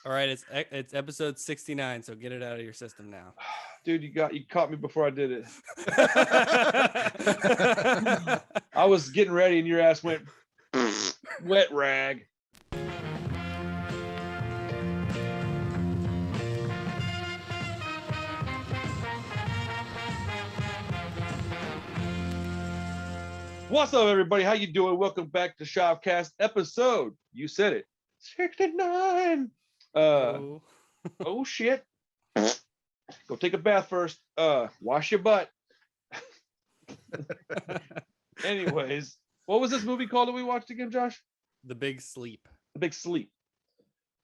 All right, it's episode 69, so get it out of your system now. Dude, you caught me before I did it. I was getting ready and your ass went wet rag. What's up, everybody? How you doing? Welcome back to Shopcast episode. You said it. 69. Oh shit. Go take a bath first. Wash your butt. Anyways, what was this movie called that we watched again, Josh? The Big Sleep. The Big Sleep.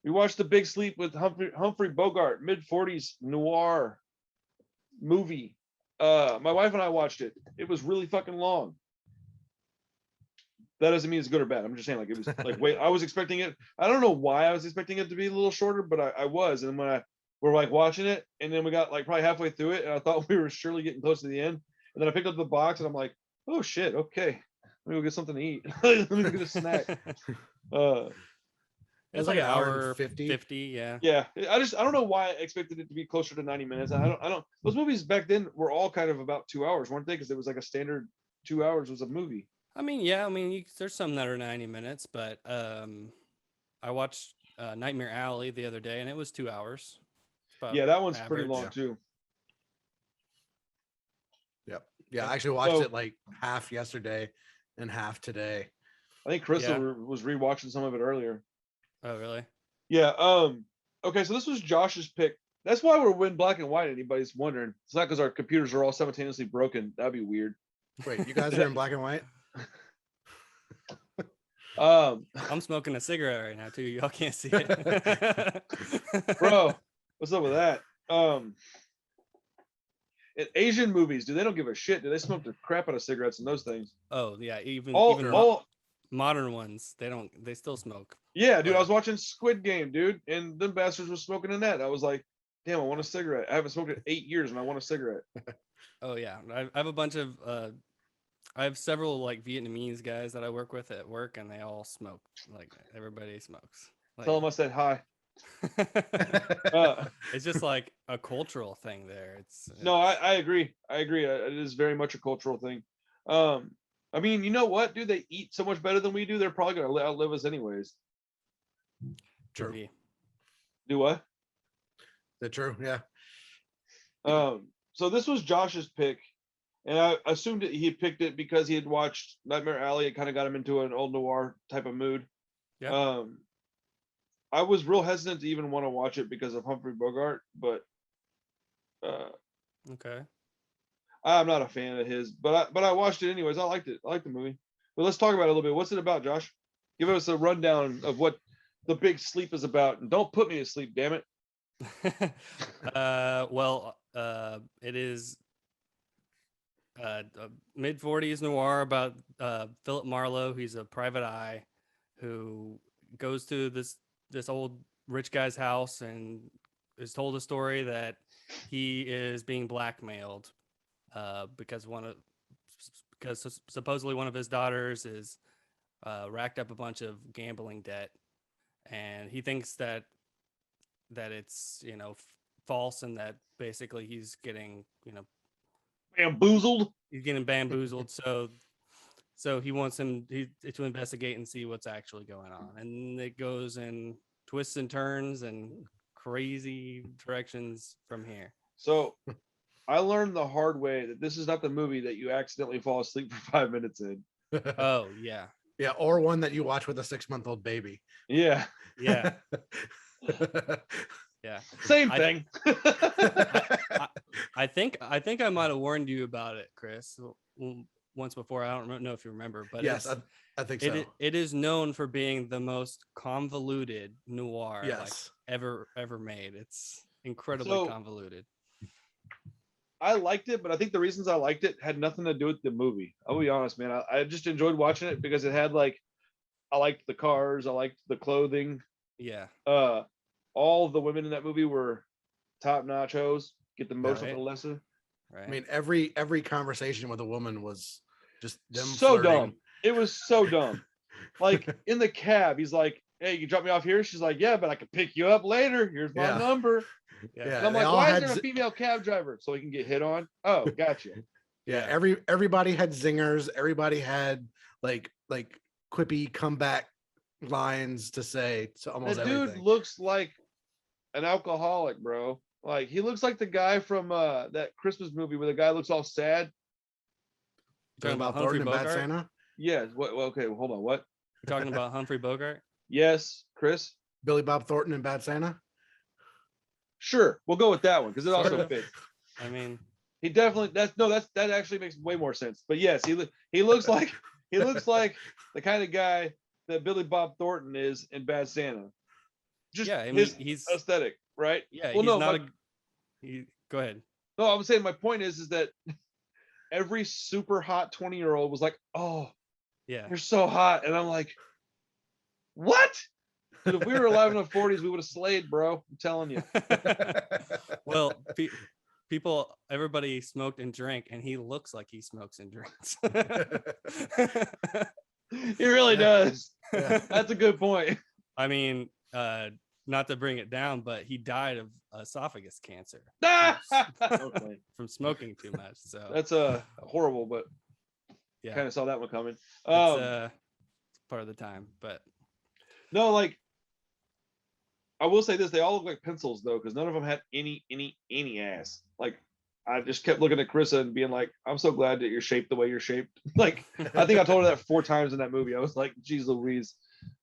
We watched The Big Sleep with Humphrey Bogart, mid-40s noir movie. My wife and I watched it. It was really fucking long. That doesn't mean it's good or bad. I'm just saying, like, it was like, wait, I was expecting it. I don't know why I was expecting it to be a little shorter, but I was. And when we're like watching it, and then we got like probably halfway through it, and I thought we were surely getting close to the end. And then I picked up the box, and I'm like, oh shit, okay, let me go get something to eat. Let me go get a snack. It's like an hour 50. Yeah. Yeah. I don't know why I expected it to be closer to 90 minutes. I don't. Those movies back then were all kind of about 2 hours, weren't they? Because it was like a standard 2 hours was a movie. I mean, yeah. I mean, there's some that are 90 minutes, but I watched Nightmare Alley the other day, and it was 2 hours. Yeah, that one's pretty long too. Yep. Yeah, I actually watched it like half yesterday and half today. I think Crystal was rewatching some of it earlier. Oh, really? Yeah. Okay, so this was Josh's pick. That's why we're in black and white. Anybody's wondering? It's not because our computers are all simultaneously broken. That'd be weird. Wait, you guys are in black and white? I'm smoking a cigarette right now too. Y'all can't see it. Bro, what's up with that? In Asian movies, they don't give a shit. Do they smoke the crap out of cigarettes and those things? Oh yeah, even modern ones, they still smoke. Yeah, dude, I was watching Squid Game, dude, and them bastards were smoking in that. I was like, damn, I want a cigarette. I haven't smoked in 8 years and I want a cigarette. Oh yeah, I have a bunch of I have several like Vietnamese guys that I work with at work, and they all smoke. Like everybody smokes. Like, tell them I said hi. It's just like a cultural thing there. No, I agree. It is very much a cultural thing. I mean, you know what, dude? They eat so much better than we do. They're probably gonna outlive us anyways. True. Do what? That's true. Yeah. So this was Josh's pick, and I assumed that he picked it because he had watched Nightmare Alley. It kind of got him into an old noir type of mood. Yeah. I was real hesitant to even want to watch it because of Humphrey Bogart, but okay. I'm not a fan of his, but I watched it anyways. I liked it. I liked the movie. But let's talk about it a little bit. What's it about, Josh? Give us a rundown of what The Big Sleep is about, and don't put me to sleep, damn it. It is a mid-40s noir about Philip Marlowe. He's a private eye who goes to this old rich guy's house and is told a story that he is being blackmailed because supposedly one of his daughters is racked up a bunch of gambling debt, and he thinks that it's false, and that basically he's getting bamboozled. He's getting bamboozled. So he wants him to investigate and see what's actually going on, and it goes in twists and turns and crazy directions from here. So I learned the hard way that this is not the movie that you accidentally fall asleep for 5 minutes in. Oh yeah. Yeah, or one that you watch with a 6-month-old baby. Yeah. Yeah. Yeah. Same thing. I think I might have warned you about it, Chris, once before. I don't know if you remember, but yes, I think so. It is known for being the most convoluted noir ever made. It's incredibly convoluted. I liked it, but I think the reasons I liked it had nothing to do with the movie. I'll be honest, man. I just enjoyed watching it because it had I liked the cars, I liked the clothing. Yeah. All the women in that movie were top notch hoes. Get the most of the lesser. Right. I mean, every conversation with a woman was just them so flirting. dumb. It was so dumb. Like in the cab, he's like, hey, you can drop me off here. She's like, yeah, but I can pick you up later. Here's my Yeah. number. Yeah. And I'm they like, all why is had there a female cab driver? So he can get hit on? Oh, gotcha. Yeah, Yeah. everybody had zingers. Everybody had like quippy comeback lines to say to almost That dude everything. looks like an alcoholic, bro. Like he looks like the guy from that Christmas movie where the guy looks all sad. Talking about Thornton and Bad Santa. Yes. What? Well, okay. Well, hold on. What? You're talking about Humphrey Bogart? Yes, Chris. Billy Bob Thornton and Bad Santa. Sure, we'll go with that one because it Sort also of. fits. I mean, He definitely that actually makes way more sense. But yes, he looks like the kind of guy that Billy Bob Thornton is in Bad Santa. Just yeah, I mean, his he's aesthetic, right? yeah, Well, he's no, not go ahead. no, I was saying my point is that every super hot 20-year-old was like, "Oh, Yeah. you're so hot," and I'm like, "What?" Dude, if we were alive in the 40s, we would have slayed, bro. I'm telling you. Well, everybody smoked and drank, and he looks like he smokes and drinks. He really does. Yeah. That's a good point. I mean, not to bring it down, but he died of esophagus cancer Okay. from smoking too much. So That's horrible, but yeah, kind of saw that one coming. it's part of the time. But No, like I will say this: they all look like pencils though, because none of them had any ass. Like I just kept looking at Carissa and being like, "I'm so glad that you're shaped the way you're shaped." Like I think I told her that 4 times in that movie. I was like, "Geez, Louise,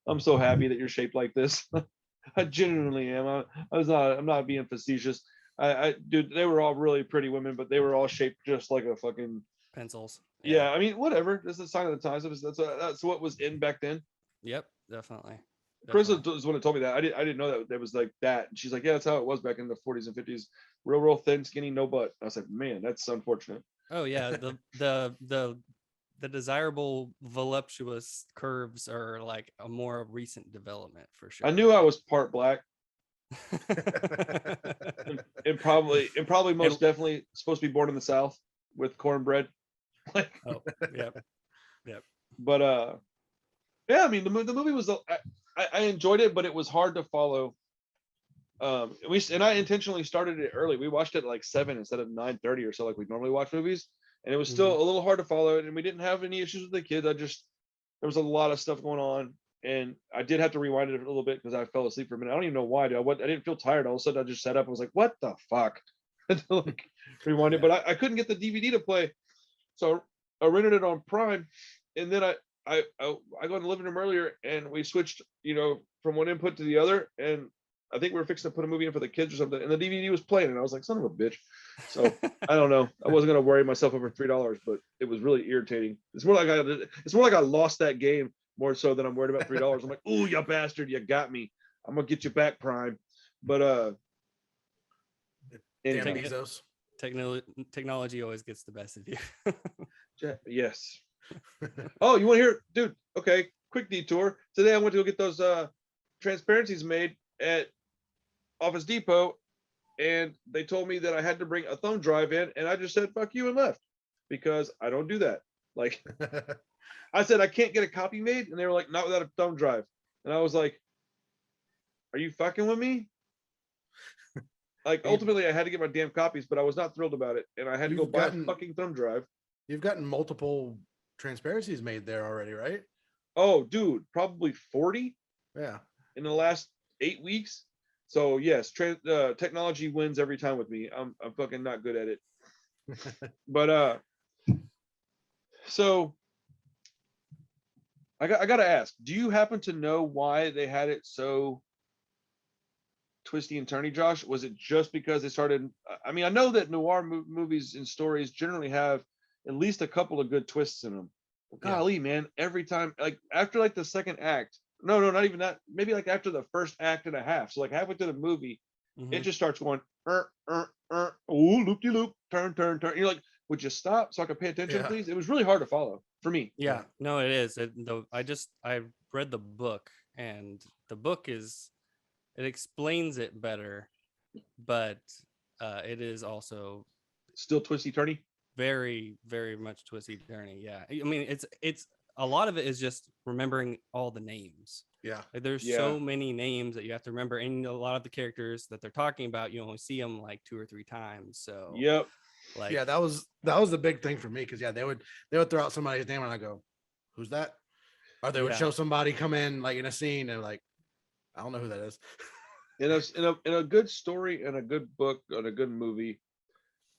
I'm so happy that you're shaped like this." I genuinely am. I'm not being facetious. Dude, they were all really pretty women, but they were all shaped just like a fucking pencils. yeah. I mean, whatever. This is a sign of the times. That's what was in back then. Yep, definitely. Chris was the one that told me that. I didn't know that there was like that. And she's like, yeah, that's how it was back in the 40s and 50s. Real thin, skinny, no butt. I was like, man, that's unfortunate. Oh yeah, the desirable voluptuous curves are like a more recent development for sure. I knew I was part black and probably most definitely supposed to be born in the South with cornbread. Like, oh, yep. but yeah, I mean the movie was I enjoyed it, but it was hard to follow. And I intentionally started it early. We watched it at like 7 instead of 9:30 or so, like we normally watch movies, and it was still a little hard to follow it. And we didn't have any issues with the kids. There was a lot of stuff going on, and I did have to rewind it a little bit because I fell asleep for a minute. I don't even know why. I didn't feel tired. All of a sudden, I just sat up. I was like, "What the fuck?" Like, rewind it, but I couldn't get the DVD to play, so I rented it on Prime, and then I go in the living room earlier, and we switched, from one input to the other, and I think we were fixing to put a movie in for the kids or something, and the DVD was playing, and I was like, son of a bitch. So I don't know. I wasn't gonna worry myself over $3, but it was really irritating. It's more like I lost that game more so than I'm worried about $3. I'm like, ooh, you bastard, you got me. I'm gonna get you back, Prime. But Damn anyhow. Bezos. Technology always gets the best of you. Yes. Oh, you want to hear, dude? Okay, quick detour. Today I went to go get those transparencies made at Office Depot, and they told me that I had to bring a thumb drive in, and I just said fuck you and left because I don't do that. Like I said, I can't get a copy made, and they were like, not without a thumb drive, and I was like, are you fucking with me? Like ultimately, I had to get my damn copies, but I was not thrilled about it, and I had to go buy a fucking thumb drive. You've gotten multiple transparencies made there already, right? Oh, dude, probably 40. Yeah. In the last 8 weeks. So yes, technology wins every time with me. I'm fucking not good at it. But so I gotta ask, do you happen to know why they had it so twisty and turny, Josh? Was it just because they started? I mean, I know that noir movies and stories generally have at least a couple of good twists in them. But golly, man, every time, like after like the second act, no, not even that, maybe like after the first act and a half, so like halfway through the movie, it just starts going oh, loop-de-loop, turn. You're like, would you stop so I could pay attention, please? It was really hard to follow for me. Yeah, no, it is. I read the book, and the book it explains it better, but it is also still twisty turny, very, very much twisty turny. Yeah, I mean it's a lot of it is just remembering all the names. Yeah. Like, there's Yeah. so many names that you have to remember, and a lot of the characters that they're talking about, you only see them like 2 or 3 times. So Yep. like, Yeah, that was the big thing for me, because they would throw out somebody's name and I go, who's that? Or they would Yeah. show somebody come in like in a scene and like, I don't know who that is. In a good story and a good book and a good movie,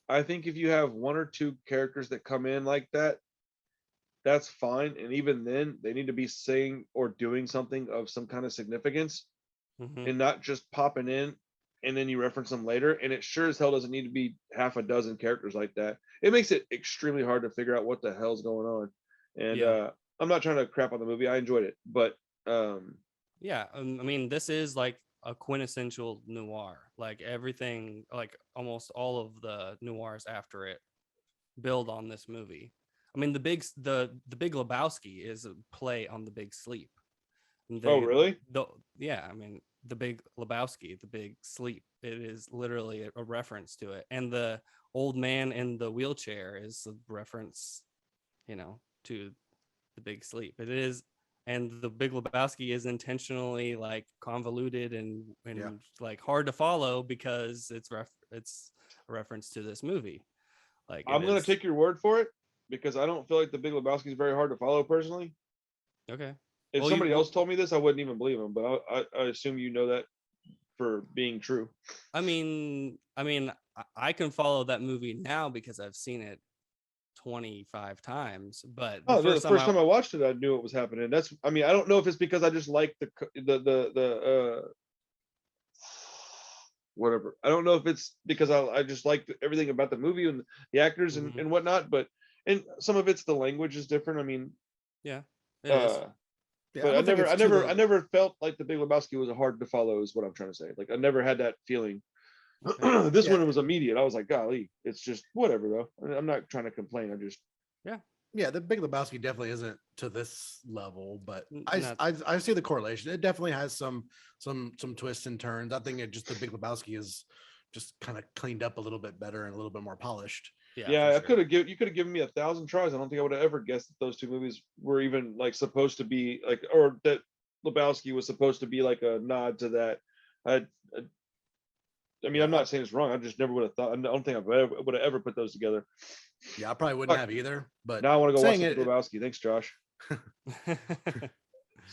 I think if you have 1 or 2 characters that come in like that, that's fine. And even then, they need to be saying or doing something of some kind of significance, mhm. and not just popping in and then you reference them later. And it sure as hell doesn't need to be half a dozen characters like that. It makes it extremely hard to figure out what the hell's going on. And Yeah. I'm not trying to crap on the movie. I enjoyed it, but Yeah, I mean, this is like a quintessential noir. Like everything, like almost all of the noirs after it build on this movie. I mean, the Big Lebowski is a play on the Big Sleep. And oh really? yeah, I mean, the Big Lebowski, the Big Sleep. It is literally a reference to it, and the old man in the wheelchair is a reference, to the Big Sleep. It is, and the Big Lebowski is intentionally like convoluted and Yeah. like hard to follow because it's a reference to this movie. Like I'm gonna take your word for it, because I don't feel like the Big Lebowski is very hard to follow personally. okay. If Well, somebody else told me this, I wouldn't even believe him. But I assume you know that for being true. I mean, I can follow that movie now because I've seen it 25 times. But Oh, the first time I watched it, I knew what was happening. That's, I mean, I don't know if it's because I just like the whatever. I don't know if it's because I just like everything about the movie and the actors Mhm. and whatnot. But and some of it's the language is different. I mean, yeah, it is. Yeah, but don't think it's to I never felt like the Big Lebowski was hard to follow. Is what I'm trying to say. Like I never had that feeling. Okay. This Yeah. one was immediate. I was like, golly, it's just whatever though. I'm not trying to complain. I just Yeah, the Big Lebowski definitely isn't to this level, but Not- I see the correlation. It definitely has some twists and turns. I think the Big Lebowski is just kind of cleaned up a little bit better and a little bit more polished. yeah, for I sure. could have given you could have given me 1,000 tries. I don't think I would have ever guessed that those two movies were even like supposed to be like, or that Lebowski was supposed to be like a nod to that. I, I mean, Yeah, I'm not saying it's wrong. I just never would have thought. I don't think I would have ever put those together. Yeah, I probably wouldn't Fuck. have either. But Now I want to go watch saying the it, Lebowski. Thanks, Josh.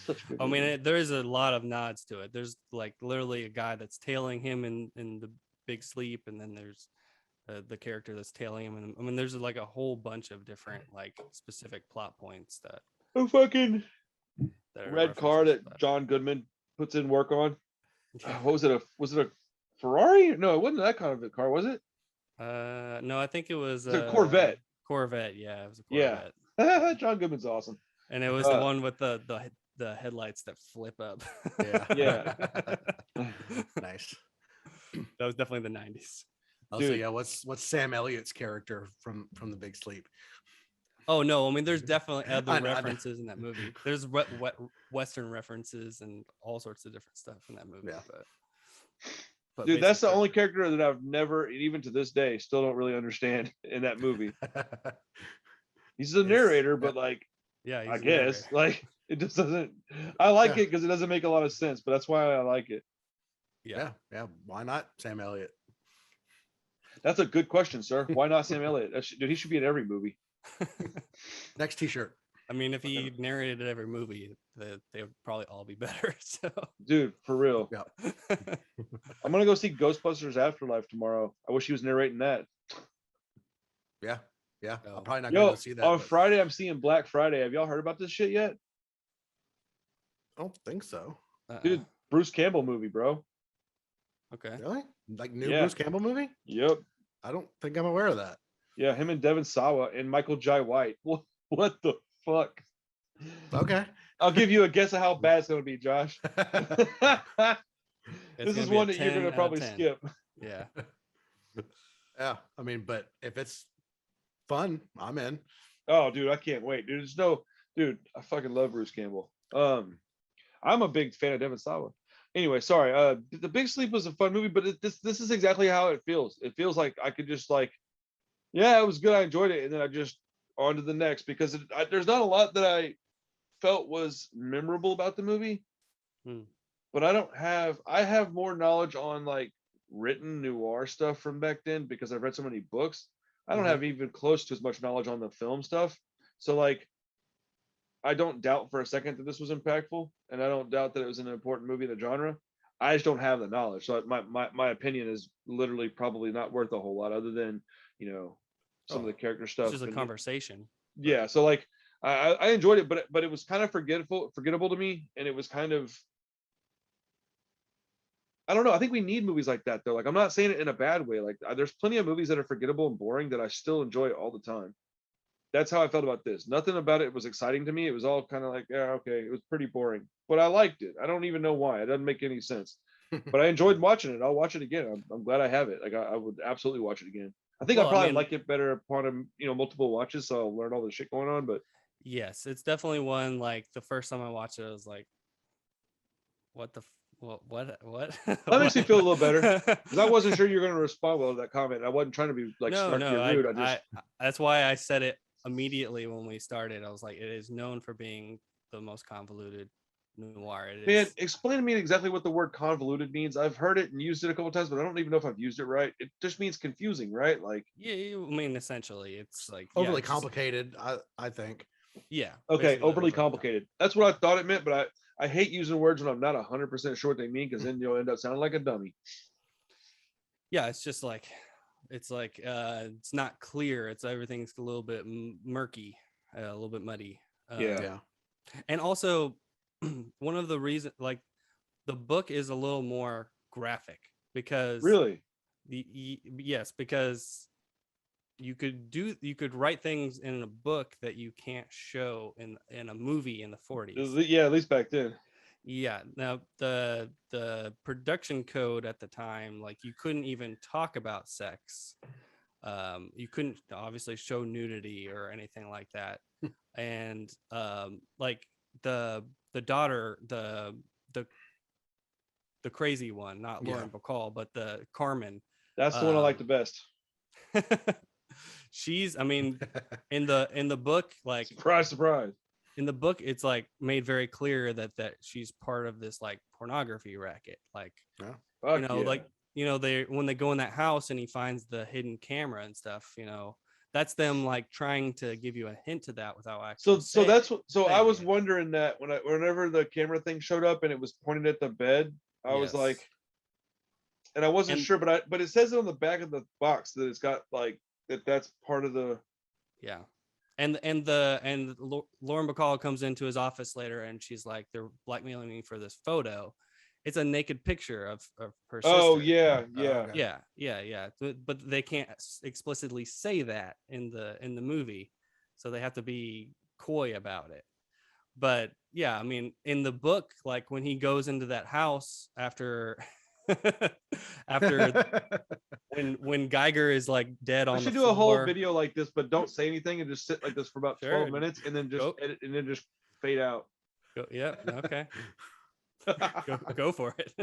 Such a good I mean, movie. there is a lot of nods to it. There's like literally a guy that's tailing him in the Big Sleep, and then there's the character that's tailing him. And I mean, there's like a whole bunch of different like specific plot points that A fucking are red car references that to John Goodman puts in work on. that. What was it? Was it a Ferrari? No, it wasn't that kind of a car, was it? No, I think it was It's a Corvette. Corvette, yeah, it was a Yeah. Corvette, John Goodman's awesome. and it was the one with the headlights that flip up. yeah, Yeah. nice. That was definitely the 90s. Also, Dude. yeah, what's Sam Elliott's character from the Big Sleep? Oh no, I mean, there's definitely other I know. references in that movie. There's Western references and all sorts of different stuff in that movie. Yeah. But Dude, that's the basically- only character that I've never, even to this day, still don't really understand in that movie. He's the It's- narrator, yeah. but like, Yeah, he's I the guess, narrator. like, it just doesn't. I like Yeah. it because it doesn't make a lot of sense, but that's why I like it. Yeah. yeah. Why not Sam Elliott? That's a good question, sir. Why not Sam Elliott? Dude, he should be in every movie. Next T-shirt. I mean, if he narrated every movie, they would probably all be better. So, Dude, for real. Yeah. I'm gonna go see Ghostbusters Afterlife tomorrow. I wish he was narrating that. Yeah. I'm Oh. probably not going Yo, to see that. on but Friday, I'm seeing Black Friday. Have y'all heard about this shit yet? I don't think so. Dude, Bruce Campbell movie, bro. Okay. Really? Like new Yeah. Bruce Campbell movie? Yep. I don't think I'm aware of that. Yeah, him and Devin Sawa and Michael Jai White. What the fuck? Okay. I'll give you a guess of how bad it's gonna be, Josh. It's This gonna is be a one that you're 10 gonna out of probably 10. skip. Yeah. Yeah. I mean, but if it's fun, I'm in. Oh, dude, I can't wait. Dude, dude, I fucking love Bruce Campbell. I'm a big fan of Devin Sawa. Anyway, sorry. The Big Sleep was a fun movie, but this is exactly how it feels. It feels like I could just like, yeah, it was good. I enjoyed it, and then I just on to the next because there's not a lot that felt was memorable about the movie. Hmm. But I have more knowledge on like written noir stuff from back then because I've read so many books. I don't Mhm. have even close to as much knowledge on the film stuff. So like I don't doubt for a second that this was impactful, and I don't doubt that it was an important movie in the genre. I just don't have the knowledge. So my opinion is literally probably not worth a whole lot other than, some of Oh, the character it's stuff just a and conversation. yeah, so like I enjoyed it, but it was kind of forgettable to me, and it was kind of, I don't know. I think we need movies like that though. Like I'm not saying it in a bad way. Like there's plenty of movies that are forgettable and boring that I still enjoy all the time. That's how I felt about this. Nothing about it was exciting to me. It was all kind of like, yeah, okay, it was pretty boring, but I liked it. I don't even know why. It doesn't make any sense, but I enjoyed watching it. I'll watch it again. I'm glad I have it. Like I would absolutely watch it again. I think I Well, I probably mean, like it better upon multiple watches, so I'll learn all the shit going on. But yes, it's definitely one like the first time I watched it, I was like, what the what that makes me feel a little better what? because I wasn't sure you were going to respond well to that comment. I wasn't trying to be like No, snarky no, or rude. I just that's why I said it immediately when we started. I was like, it is known for being the most convoluted noir. It Man, is. explain to me exactly what the word convoluted means. I've heard it and used it a couple times, but I don't even know if I've used it right. It just means confusing, right? Like, Yeah, I mean, essentially, it's like Overly just- complicated, I think. yeah. okay, basically overly complicated. That's what I thought it meant, but I hate using words when I'm not 100% sure what they mean because then you'll end up sounding like a dummy. Yeah, it's just like it's not clear. It's everything's a little bit murky, a little bit muddy. Yeah. Yeah. And also one of the reasons, like the book is a little more graphic because Really? yes, because you could write things in a book that you can't show in a movie in the 40s. Yeah, at least back then. Yeah, now the production code at the time, like you couldn't even talk about sex. You couldn't obviously show nudity or anything like that. And like the daughter, the crazy one, not Yeah. Lauren Bacall, but the Carmen. That's the one I like the best. She's, I mean, in the book, like Surprise, surprise. in the book, it's like made very clear that she's part of this like pornography racket. Like, Fuck yeah. like they when they go in that house and he finds the hidden camera and stuff, that's them like trying to give you a hint to that without actually. So that's what. So I was saying it. wondering that whenever the camera thing showed up and it was pointed at the bed, I was Yes. like, and I wasn't And- sure, but it says it on the back of the box that it's got like that's part of the. Yeah. And Lauren Bacall comes into his office later and she's like, they're blackmailing me for this photo. It's a naked picture of her sister. Oh yeah, yeah. okay. Yeah. But they can't explicitly say that in the movie, so they have to be coy about it. But yeah, I mean, in the book, like when he goes into that house after when Geiger is like dead I on the should do floor. a whole video like this, but don't say anything and just sit like this for about 12 Sure. minutes and then just Go. edit and then just fade out. Yeah, okay. go for it.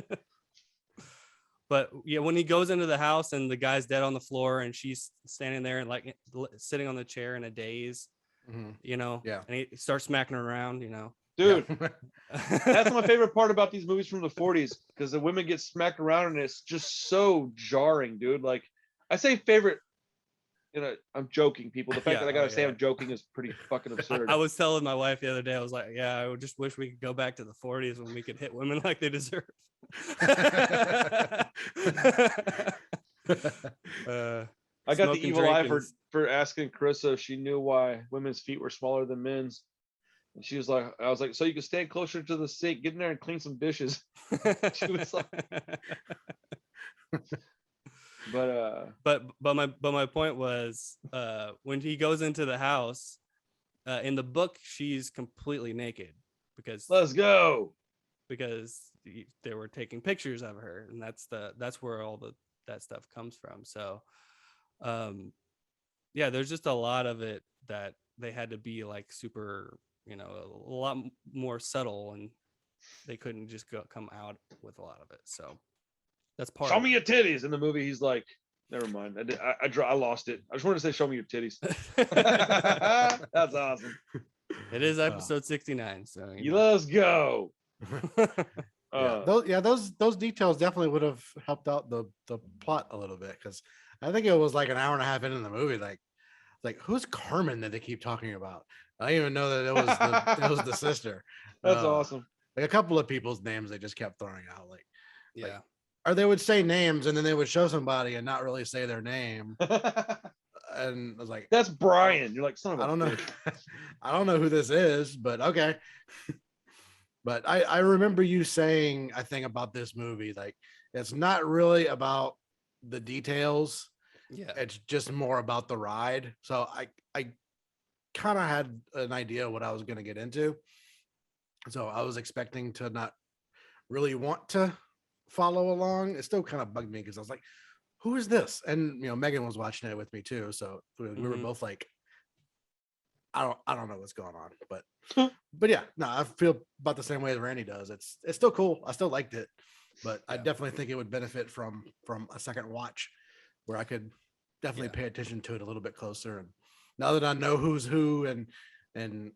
But yeah, when he goes into the house and the guy's dead on the floor and she's standing there and like sitting on the chair in a daze, Mhm. Yeah, and he starts smacking her around, Dude, Yeah. that's my favorite part about these movies from the 40s because the women get smacked around and it's just so jarring, dude. Like I say favorite, I'm joking, people. The fact Yeah, that I gotta oh, say yeah. I'm joking is pretty fucking absurd. I was telling my wife the other day, I was like, yeah, I would just wish we could go back to the 40s when we could hit women like they deserve. I got the smoking, evil eye drinking. for asking Carissa if she knew why women's feet were smaller than men's. And she was like, I was like, so you can stand closer to the sink, get in there and clean some dishes. She was like, but my point was when he goes into the house in the book, she's completely naked because let's go. they were taking pictures of her, and that's where all that stuff comes from. So yeah, there's just a lot of it that they had to be like super, a lot more subtle, and they couldn't just come out with a lot of it. So that's part Show of me it. your titties. In the movie, he's like, never mind. I lost it. I just wanted to say, show me your titties. That's awesome. It is episode 69. So Let's go. know. Those details definitely would have helped out the plot a little bit, because I think it was like an hour and a half into the movie, like who's Carmen that they keep talking about? I didn't even know that it was the sister. That's awesome. Like a couple of people's names they just kept throwing out, like or they would say names and then they would show somebody and not really say their name. And I was like, that's Brian. You're like, son of a I don't know. bitch. I don't know who this is, but okay. But I remember you saying, I think about this movie, like it's not really about the details. Yeah. It's just more about the ride. So I kind of had an idea what I was going to get into. So I was expecting to not really want to follow along. It still kind of bugged me because I was like, who is this? And Megan was watching it with me too. So we were both like, I don't know what's going on, but yeah, no, I feel about the same way as Randy does. It's still cool. I still liked it, but I definitely think it would benefit from a second watch where I could definitely pay attention to it a little bit closer. And now that I know who's who and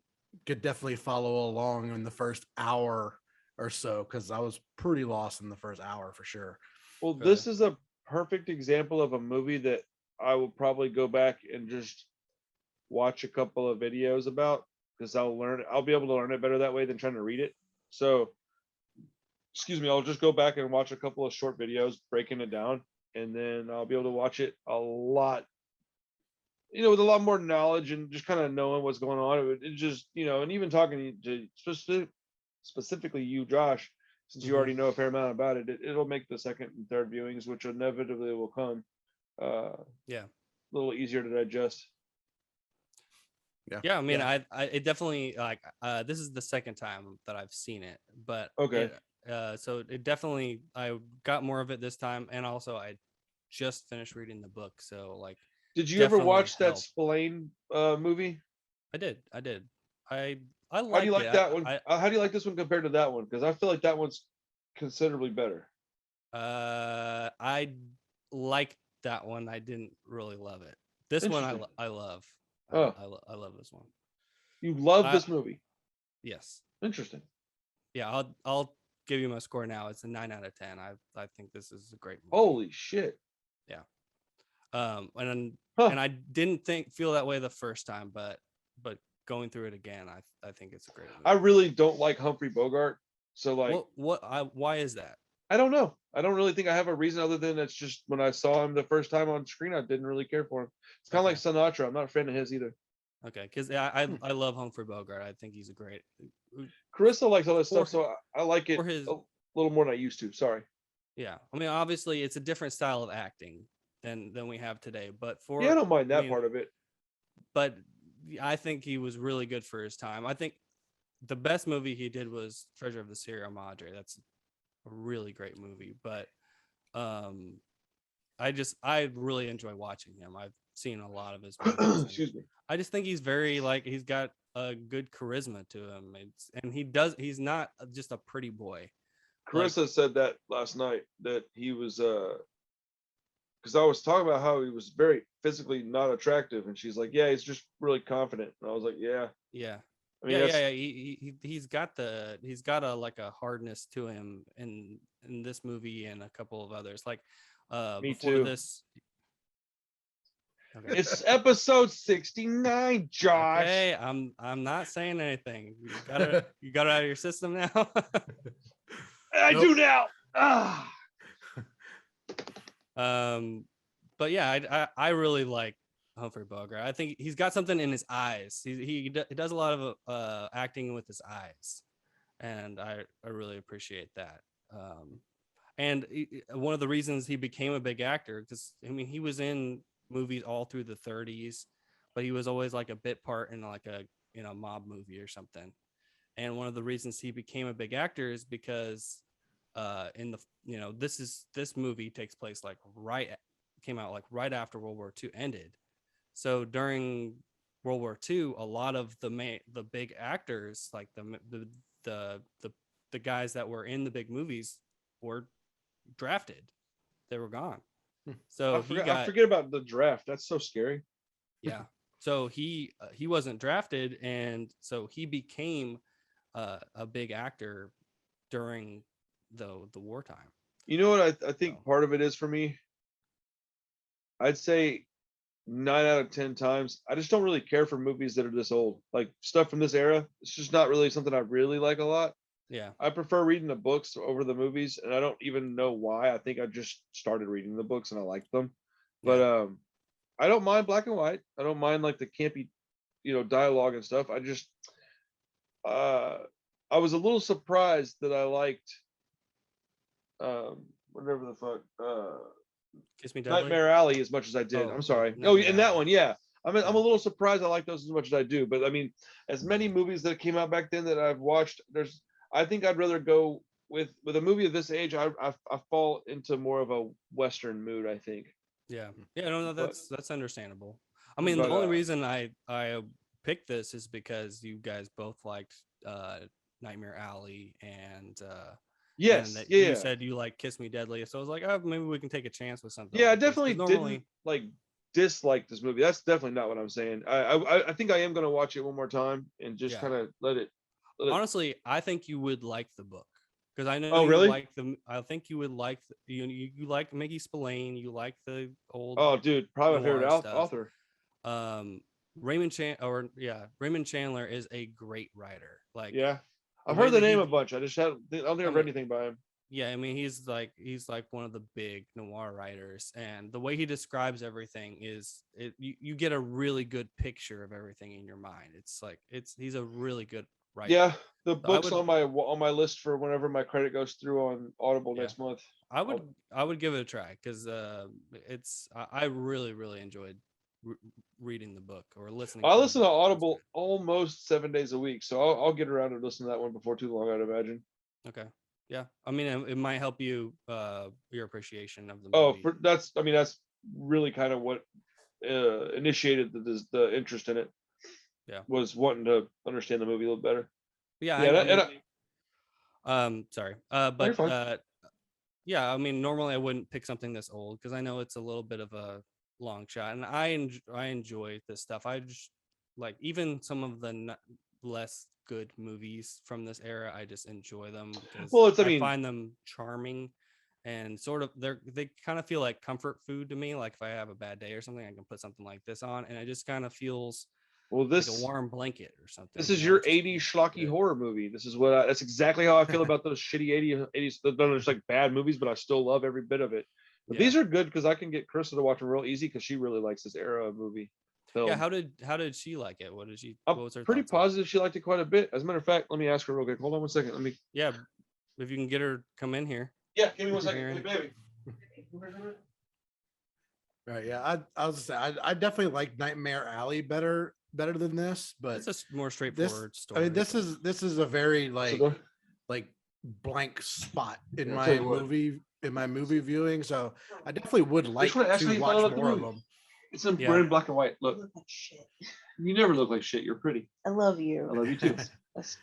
could definitely follow along in the first hour or so, because I was pretty lost in the first hour for sure. Well, this is a perfect example of a movie that I will probably go back and just watch a couple of videos about, because I'll be able to learn it better that way than trying to read it. So excuse me, I'll just go back and watch a couple of short videos breaking it down, and then I'll be able to watch it a lot, with a lot more knowledge and just kind of knowing what's going on. It just, and even talking to specifically you, Josh, since you already know a fair amount about it, it'll make the second and third viewings, which inevitably will come, a little easier to digest. I mean, I it definitely, like, this is the second time that I've seen it, but okay, so it definitely, I got more of it this time, and also I just finished reading the book, so like. Did you ever watch that helped. Spillane movie? I did. I How do you like that one? How do you like this one compared to that one? Because I feel like that one's considerably better. I liked that one. I didn't really love it. This one I love. I love this one. You love this movie? Yes. Interesting. Yeah, I'll give you my score now. It's a 9 out of 10. I think this is a great movie. Holy shit. Yeah. And I didn't feel that way the first time, but going through it again, I think it's a great movie. I really don't like Humphrey Bogart. So like why is that? I don't know. I don't really think I have a reason other than it's just when I saw him the first time on screen, I didn't really care for him. It's kind of like Sinatra. I'm not a fan of his either. Okay, because I love Humphrey Bogart. I think he's a great. Carissa likes all this stuff, so I like it a little more than I used to. Sorry. Yeah, I mean, obviously, it's a different style of acting than we have today. But I don't mind that part of it. But I think he was really good for his time. I think the best movie he did was Treasure of the Sierra Madre. That's a really great movie. But I really enjoy watching him. I've seen a lot of his movies. Excuse me. I just think he's very, like, he's got a good charisma to him. He's not just a pretty boy. Carissa said that last night, that he was because I was talking about how he was very physically not attractive, and she's like, yeah, he's just really confident. And I was like, yeah. I mean, he's got a like a hardness to him in this movie and a couple of others. Like me before too. This. Okay. It's episode 69, Josh. Okay, I'm not saying anything. You got it out of your system now. I do now. But yeah, I really like Humphrey Bogart. I think he's got something in his eyes. He does a lot of acting with his eyes, and I really appreciate that. And one of the reasons he became a big actor, because I mean, he was in movies all through the 30s, but he was always like a bit part in like a mob movie or something. And one of the reasons he became a big actor is because this movie takes place came out like right after World War II ended. So during World War II, a lot of the big actors, like the guys that were in the big movies, were drafted. They were gone. So I forget about the draft. That's so scary. Yeah. So he wasn't drafted, and so he became a big actor during the wartime. You know what I think So, part of it is for me? I'd say 9 out of 10 times, I just don't really care for movies that are this old. Like stuff from this era, it's just not really something I really like a lot. yeah, I prefer reading the books over the movies, and I don't even know why. I think I just started reading the books and I like them. But yeah. I don't mind black and white. I don't mind like the campy, dialogue and stuff. I just uh I was a little surprised that I liked whatever the fuck Kiss Me Deadly. Nightmare Alley as much as I did. Oh, I'm sorry. Oh, Nightmare and that Alley. one, yeah. I'm a Yeah. little surprised I like those as much as I do. But I mean, as many movies that came out back then that I've watched, I think I'd rather go with a movie of this age. I fall into more of a Western mood, I think. Yeah. Yeah, no, But that's understandable. I mean, the but only reason I picked this is because you guys both liked Nightmare Alley, and yes, that yeah, you yeah. said you like Kiss Me Deadly. So I was like, oh, maybe we can take a chance with something Yeah, I like this. definitely Because normally, didn't like dislike this movie. That's definitely not what I'm saying. I think I am gonna watch it one more time and just yeah. kind of let it. Honestly, I think you would like the book because I know Oh, you really? like the. I think you would like you like Maggie Spillane. You like the old Oh, dude, probably my favorite noir stuff. author. Um, Raymond Chandler is a great writer. Like Yeah, the I've way heard the that name he, a bunch. I don't think I've I read mean, anything by him. yeah, I mean, he's like one of the big noir writers, and the way he describes everything is you get a really good picture of everything in your mind. It's like he's a really good writer. Yeah, the So I book's would, on my list for whenever my credit goes through on Audible yeah, next month. I I would give it a try because I really enjoyed re- reading the book or listening I to the listen to book. Audible almost 7 days a week, so I'll get around to listening to that one before too long, I'd imagine. Okay. Yeah. I mean, it might help you your appreciation of the Oh, movie. I mean that's really kind of what initiated the interest in it, Yeah. was wanting to understand the movie a little better. Yeah, Yeah, I mean, and sorry. you're But fine. yeah, I mean, normally I wouldn't pick something this old because I know it's a little bit of a long shot, and I enjoy this stuff. I just like even some of the less good movies from this era. I just enjoy them because Well, I I mean, find them charming and sort of they kind of feel like comfort food to me. Like if I have a bad day or something, I can put something like this on, and it just kind of feels well, like a warm blanket or something. this You is know, your it just 80s feels schlocky good. horror movie. This is that's exactly how I feel about those shitty 80s. They're just like bad movies, but I still love every bit of it. But Yeah. these are good because I can get Krista to watch them real easy because she really likes this era of movie Yeah, film. how did she like it? I'm What was her pretty thoughts on it? positive she liked it quite a bit. As a matter of fact, let me ask her real quick. Hold on one second. Let me. Yeah, if you can get her to come in here. Yeah, give me one You're second. Hey, hearing. baby. Right. Yeah. I was say I definitely like Nightmare Alley better than this, but It's a more this straightforward I mean story. this is a very What's the door? like blank spot in Yeah, I'll tell my you what. movie viewing. So I definitely would like one to actually watch finally left the more of room. them. It's in Yeah. black and white. Look. You look like shit. You never look like shit. You're pretty. I love you. I love you too. That's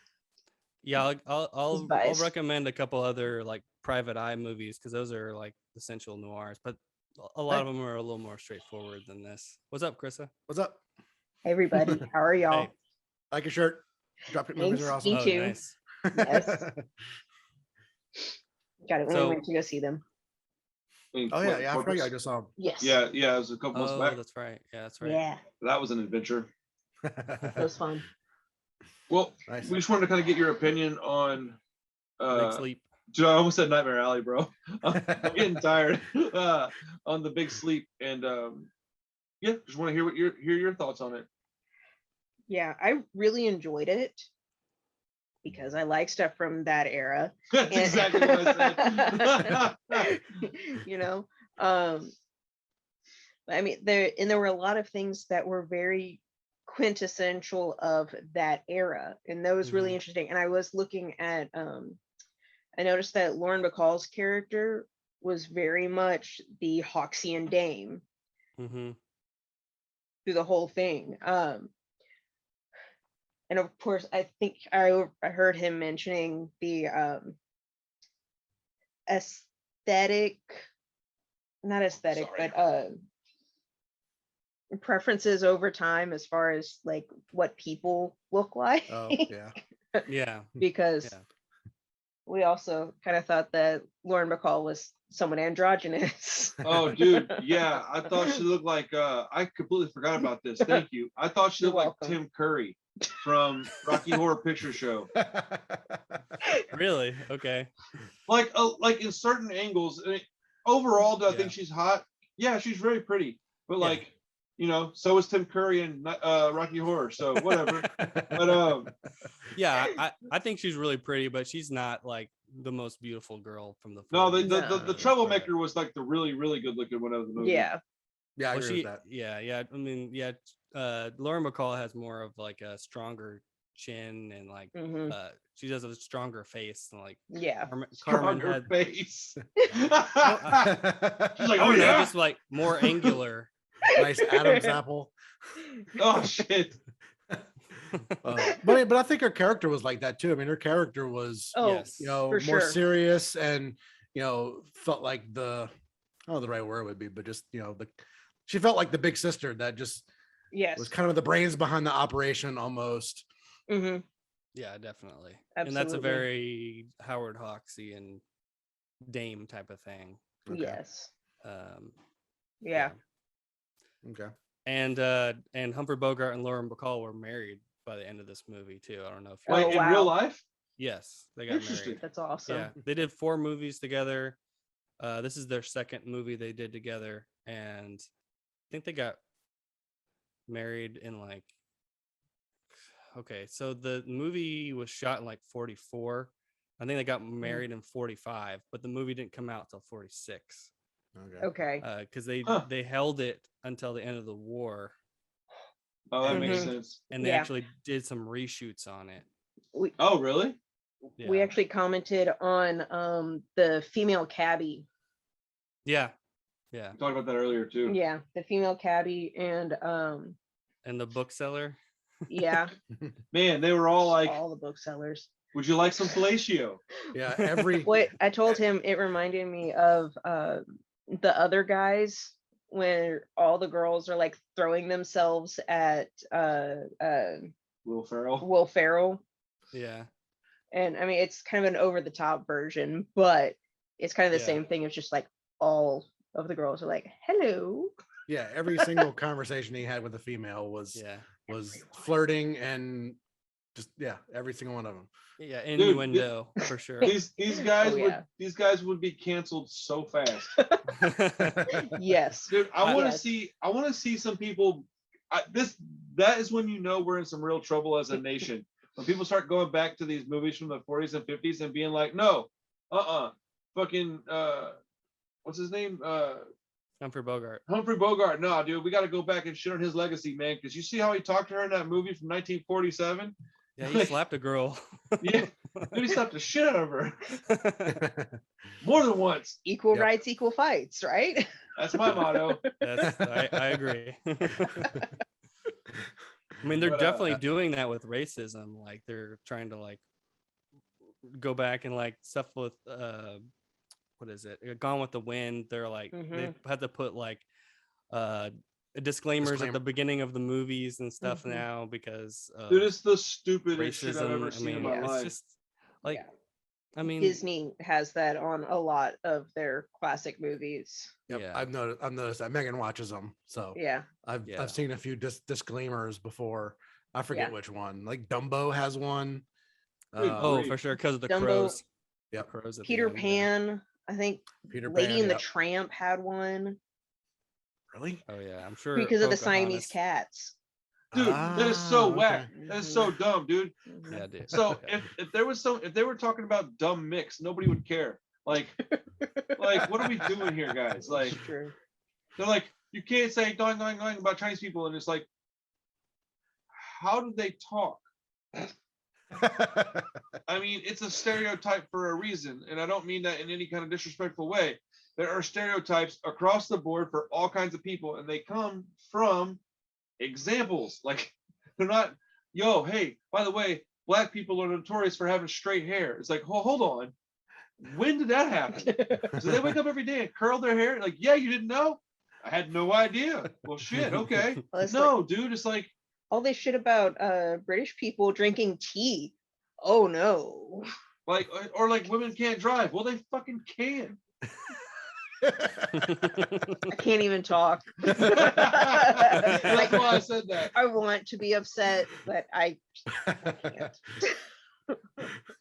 Yeah, I'll biased. recommend a couple other like private eye movies because those are like essential noirs, but a lot Hey. of them are a little more straightforward than this. What's up, Krista? What's up? Hey, everybody. How are y'all? Hey. Like your shirt. Dropkick movies Thanks. are awesome. Me Oh, too. nice. Yes. Got it. So- Wait to go see them. Oh yeah, I forgot I just saw Yes. Yeah, it was a couple months Oh, back. that's right. Yeah, that's right. Yeah. That was an adventure. That was fun. Well, Nice. we just wanted to kind of get your opinion on Big Sleep. dude, I almost said Nightmare Alley, bro. I'm getting tired. On the Big Sleep, and yeah, just want to hear your thoughts on it. Yeah, I really enjoyed it because I like stuff from that era. That's And- exactly what I said. You know, I mean, there were a lot of things that were very quintessential of that era, and that was really Mhm. interesting. And I was looking at, I noticed that Lauren Bacall's character was very much the Hawksian dame Mm-hmm. through the whole thing. And of course, I think I heard him mentioning the aesthetic, not aesthetic, Sorry. but preferences over time as far as like what people look like. Oh yeah. Yeah. Because Yeah. we also kind of thought that Lauren Bacall was somewhat androgynous. Oh, dude, yeah, I thought she looked like. I completely forgot about this. Thank you. I thought she You're looked like welcome. Tim Curry from Rocky Horror Picture Show. Really? Okay. Like in certain angles. I mean, overall, do I Yeah. think she's hot? Yeah, she's very pretty. But Yeah. like, so is Tim Curry in Rocky Horror. So whatever. But Yeah, I think she's really pretty, but she's not like the most beautiful girl from the no, 40s. the troublemaker was like the really really good looking one out of the movie. Yeah. Yeah, I Well, agree with that. yeah. I mean, yeah. Lauren Bacall has more of like a stronger chin and like Mhm. she does a stronger face than like Yeah. Carmen Stronger had. face. She's She's like, oh No, yeah. just like more angular. Nice Adam's apple. Oh shit. But I think her character was like that too. I mean, her character was Oh, Yes. more for sure. serious and felt like I don't know the right word would be, but just she felt like the big sister that just Yes. was kind of the brains behind the operation almost. Hmm. Yeah, definitely. And that's a Absolutely. very Howard Hawksy and Dame type of thing. Okay. Yes. Um, Yeah. Okay. And Humphrey Bogart and Lauren Bacall were married by the end of this movie too. I don't know if you Like Oh, in wow. real life? Yes, they got Interesting. married. That's awesome. Yeah, they did 4 movies together. This is their second movie they did together, and I think they got married in like. Okay, so the movie was shot in like 44. I think they got married in 45, but the movie didn't come out till 46 Okay. Okay. because they Huh. they held it until the end of the war, Oh, that makes Mhm. sense. and they Yeah. actually did some reshoots on it. We Oh, really? we Yeah. actually commented on the female cabbie. Yeah, yeah, We talked about that earlier too. Yeah, the female cabbie and and the bookseller. yeah, Man, they were all like, all the booksellers. would you like some fellatio? Yeah, every What I told him, it reminded me of the other guys where all the girls are like throwing themselves at Will Ferrell. Will Ferrell. Yeah, And I mean, it's kind of an over the top version, but it's kind of the Yeah. same thing. It's just like all of the girls are like, hello. every single conversation he had with a female was yeah, flirting and just every single one of them. yeah. Innuendo for sure. These guys Oh, yeah. these guys would be canceled so fast. Yes. Dude, I want to Yes. see some people. That is when you know we're in some real trouble as a nation. When people start going back to these movies from the 40s and 50s and being like, no, fucking what's his name? Humphrey Bogart. Humphrey Bogart. No, dude, we got to go back and shit on his legacy, man. Because you see how he talked to her in that movie from 1947. Yeah, he slapped a girl. Yeah, dude, he slapped the shit out of her more than once. Equal Yep. rights, equal fights, right? That's my motto. I agree. I mean, they're But, definitely doing that with racism. Like they're trying to like go back and like stuff with what is it? Gone with the Wind. They're like they had to put like disclaimers at the beginning of the movies and stuff Mhm. now because of Dude, it's the stupidest shit I've racism. ever seen in my yeah. It's life. just like Yeah. I mean Disney has that on a lot of their classic movies. Yep, Yeah. I've noticed that Megan watches them, so Yeah. Yeah. I've seen a few disclaimers before. I forget Yeah. which one. Like Dumbo has one. Good oh grief. for sure because of the Dumbo, crows. Yep. Crows at the Peter end, yeah. Pan, I think Peter Lady Pan, and the yep. Tramp had one Really? Oh yeah, I'm sure because of the Pocahontas. Siamese cats. Dude, that is so Ah, whack. okay. That is so dumb, dude. Mhm. Yeah, dude. So Yeah. if there was if they were talking about dumb mix, nobody would care. Like what are we doing here, guys? Like It's true. they're like, you can't say going about Chinese people, and it's like, how do they talk? I mean, it's a stereotype for a reason, and I don't mean that in any kind of disrespectful way. There are stereotypes across the board for all kinds of people, and they come from examples. Like they're not, yo, hey, by the way, black people are notorious for having straight hair. It's like, hold on, when did that happen? Do they wake up every day and curl their hair? Like, yeah, you didn't know? I had no idea. Well, shit. Okay. Well, it's No, dude. It's like, all this shit about British people drinking tea. Oh no. or like women can't drive. Well, they fucking can. I can't even talk. That's why I said that. I want to be upset, but I can't.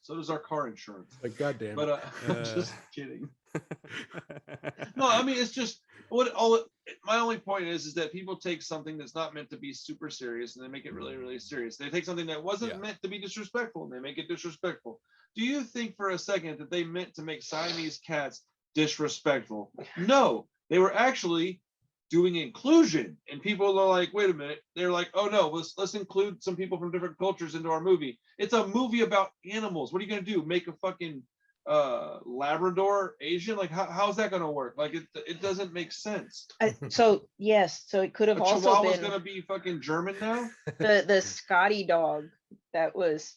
So does our car insurance. Like, goddamn. But I'm just kidding. No, I mean, it's just my only point is that people take something that's not meant to be super serious and they make it really, really serious. They take something that wasn't meant to be disrespectful and they make it disrespectful. Do you think for a second that they meant to make Siamese cats disrespectful? No, they were actually doing inclusion, and people are like, wait a minute. They're like, oh no, let's include some people from different cultures into our movie. It's a movie about animals. What are you gonna do? Make a fucking Labrador Asian? Like, how's that gonna work? Like, it doesn't make sense. So yes, so it could have also Chihuahua's been gonna be fucking German now. the Scotty dog that was,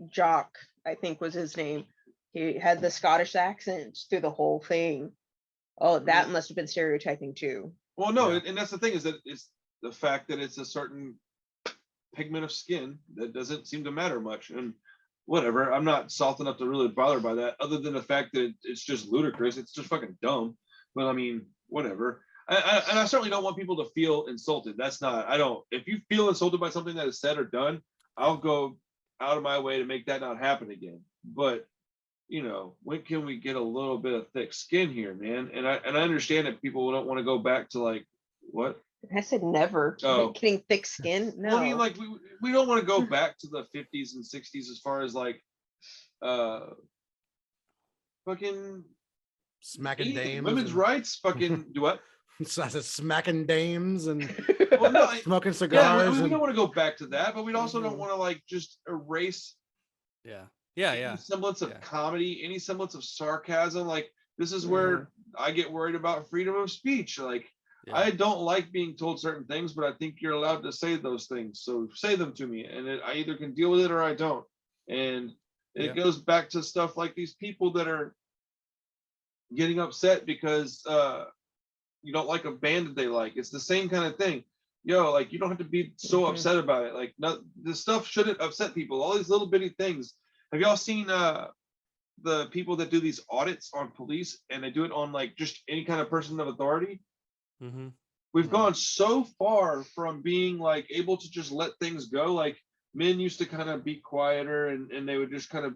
Jock, I think was his name. He had the Scottish accent through the whole thing. Oh, that must have been stereotyping too. Well, no, and that's the thing, is that it's the fact that it's a certain pigment of skin that doesn't seem to matter much. And whatever, I'm not soft enough to really bother by that, other than the fact that it's just ludicrous. It's just fucking dumb. But I mean, whatever. And I certainly don't want people to feel insulted. That's not, I don't. If you feel insulted by something that is said or done, I'll go out of my way to make that not happen again. But when can we get a little bit of thick skin here, man? And I understand that people don't want to go back to like what? I said never. Oh. Getting thick skin. No. Well, I mean, like we don't want to go back to the 50s and 60s as far as like fucking smacking dames. Women's rights, fucking do what? So I said smacking dames and Well, no, smoking cigars. Yeah, we don't want to go back to that, but we also don't want to like just erase any semblance of comedy, any semblance of sarcasm. Like, this is where I get worried about freedom of speech. Like, I don't like being told certain things, but I think you're allowed to say those things. So say them to me, and I either can deal with it or I don't. And it goes back to stuff like these people that are getting upset because you don't like a band that they like. It's the same kind of thing. Like, you don't have to be so upset about it. Like, no, this stuff shouldn't upset people. All these little bitty things. Have y'all seen the people that do these audits on police, and they do it on like just any kind of person of authority? Mm-hmm. We've gone so far from being like able to just let things go. Like, men used to kind of be quieter and they would just kind of,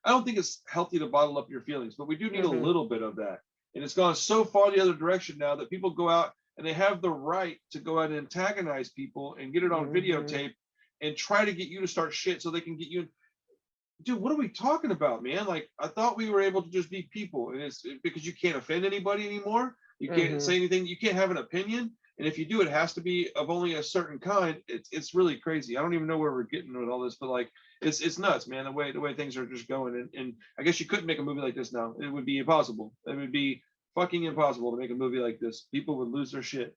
I don't think it's healthy to bottle up your feelings, but we do need a little bit of that. And it's gone so far the other direction now that people go out and they have the right to go out and antagonize people and get it on videotape and try to get you to start shit so they can get you. Dude, what are we talking about, man? Like, I thought we were able to just be people, and it's because you can't offend anybody anymore. You can't say anything. You can't have an opinion. And if you do, it has to be of only a certain kind. It's really crazy. I don't even know where we're getting with all this, but like, it's nuts, man. The way things are just going. And I guess you couldn't make a movie like this now. It would be impossible. It would be fucking impossible to make a movie like this. People would lose their shit.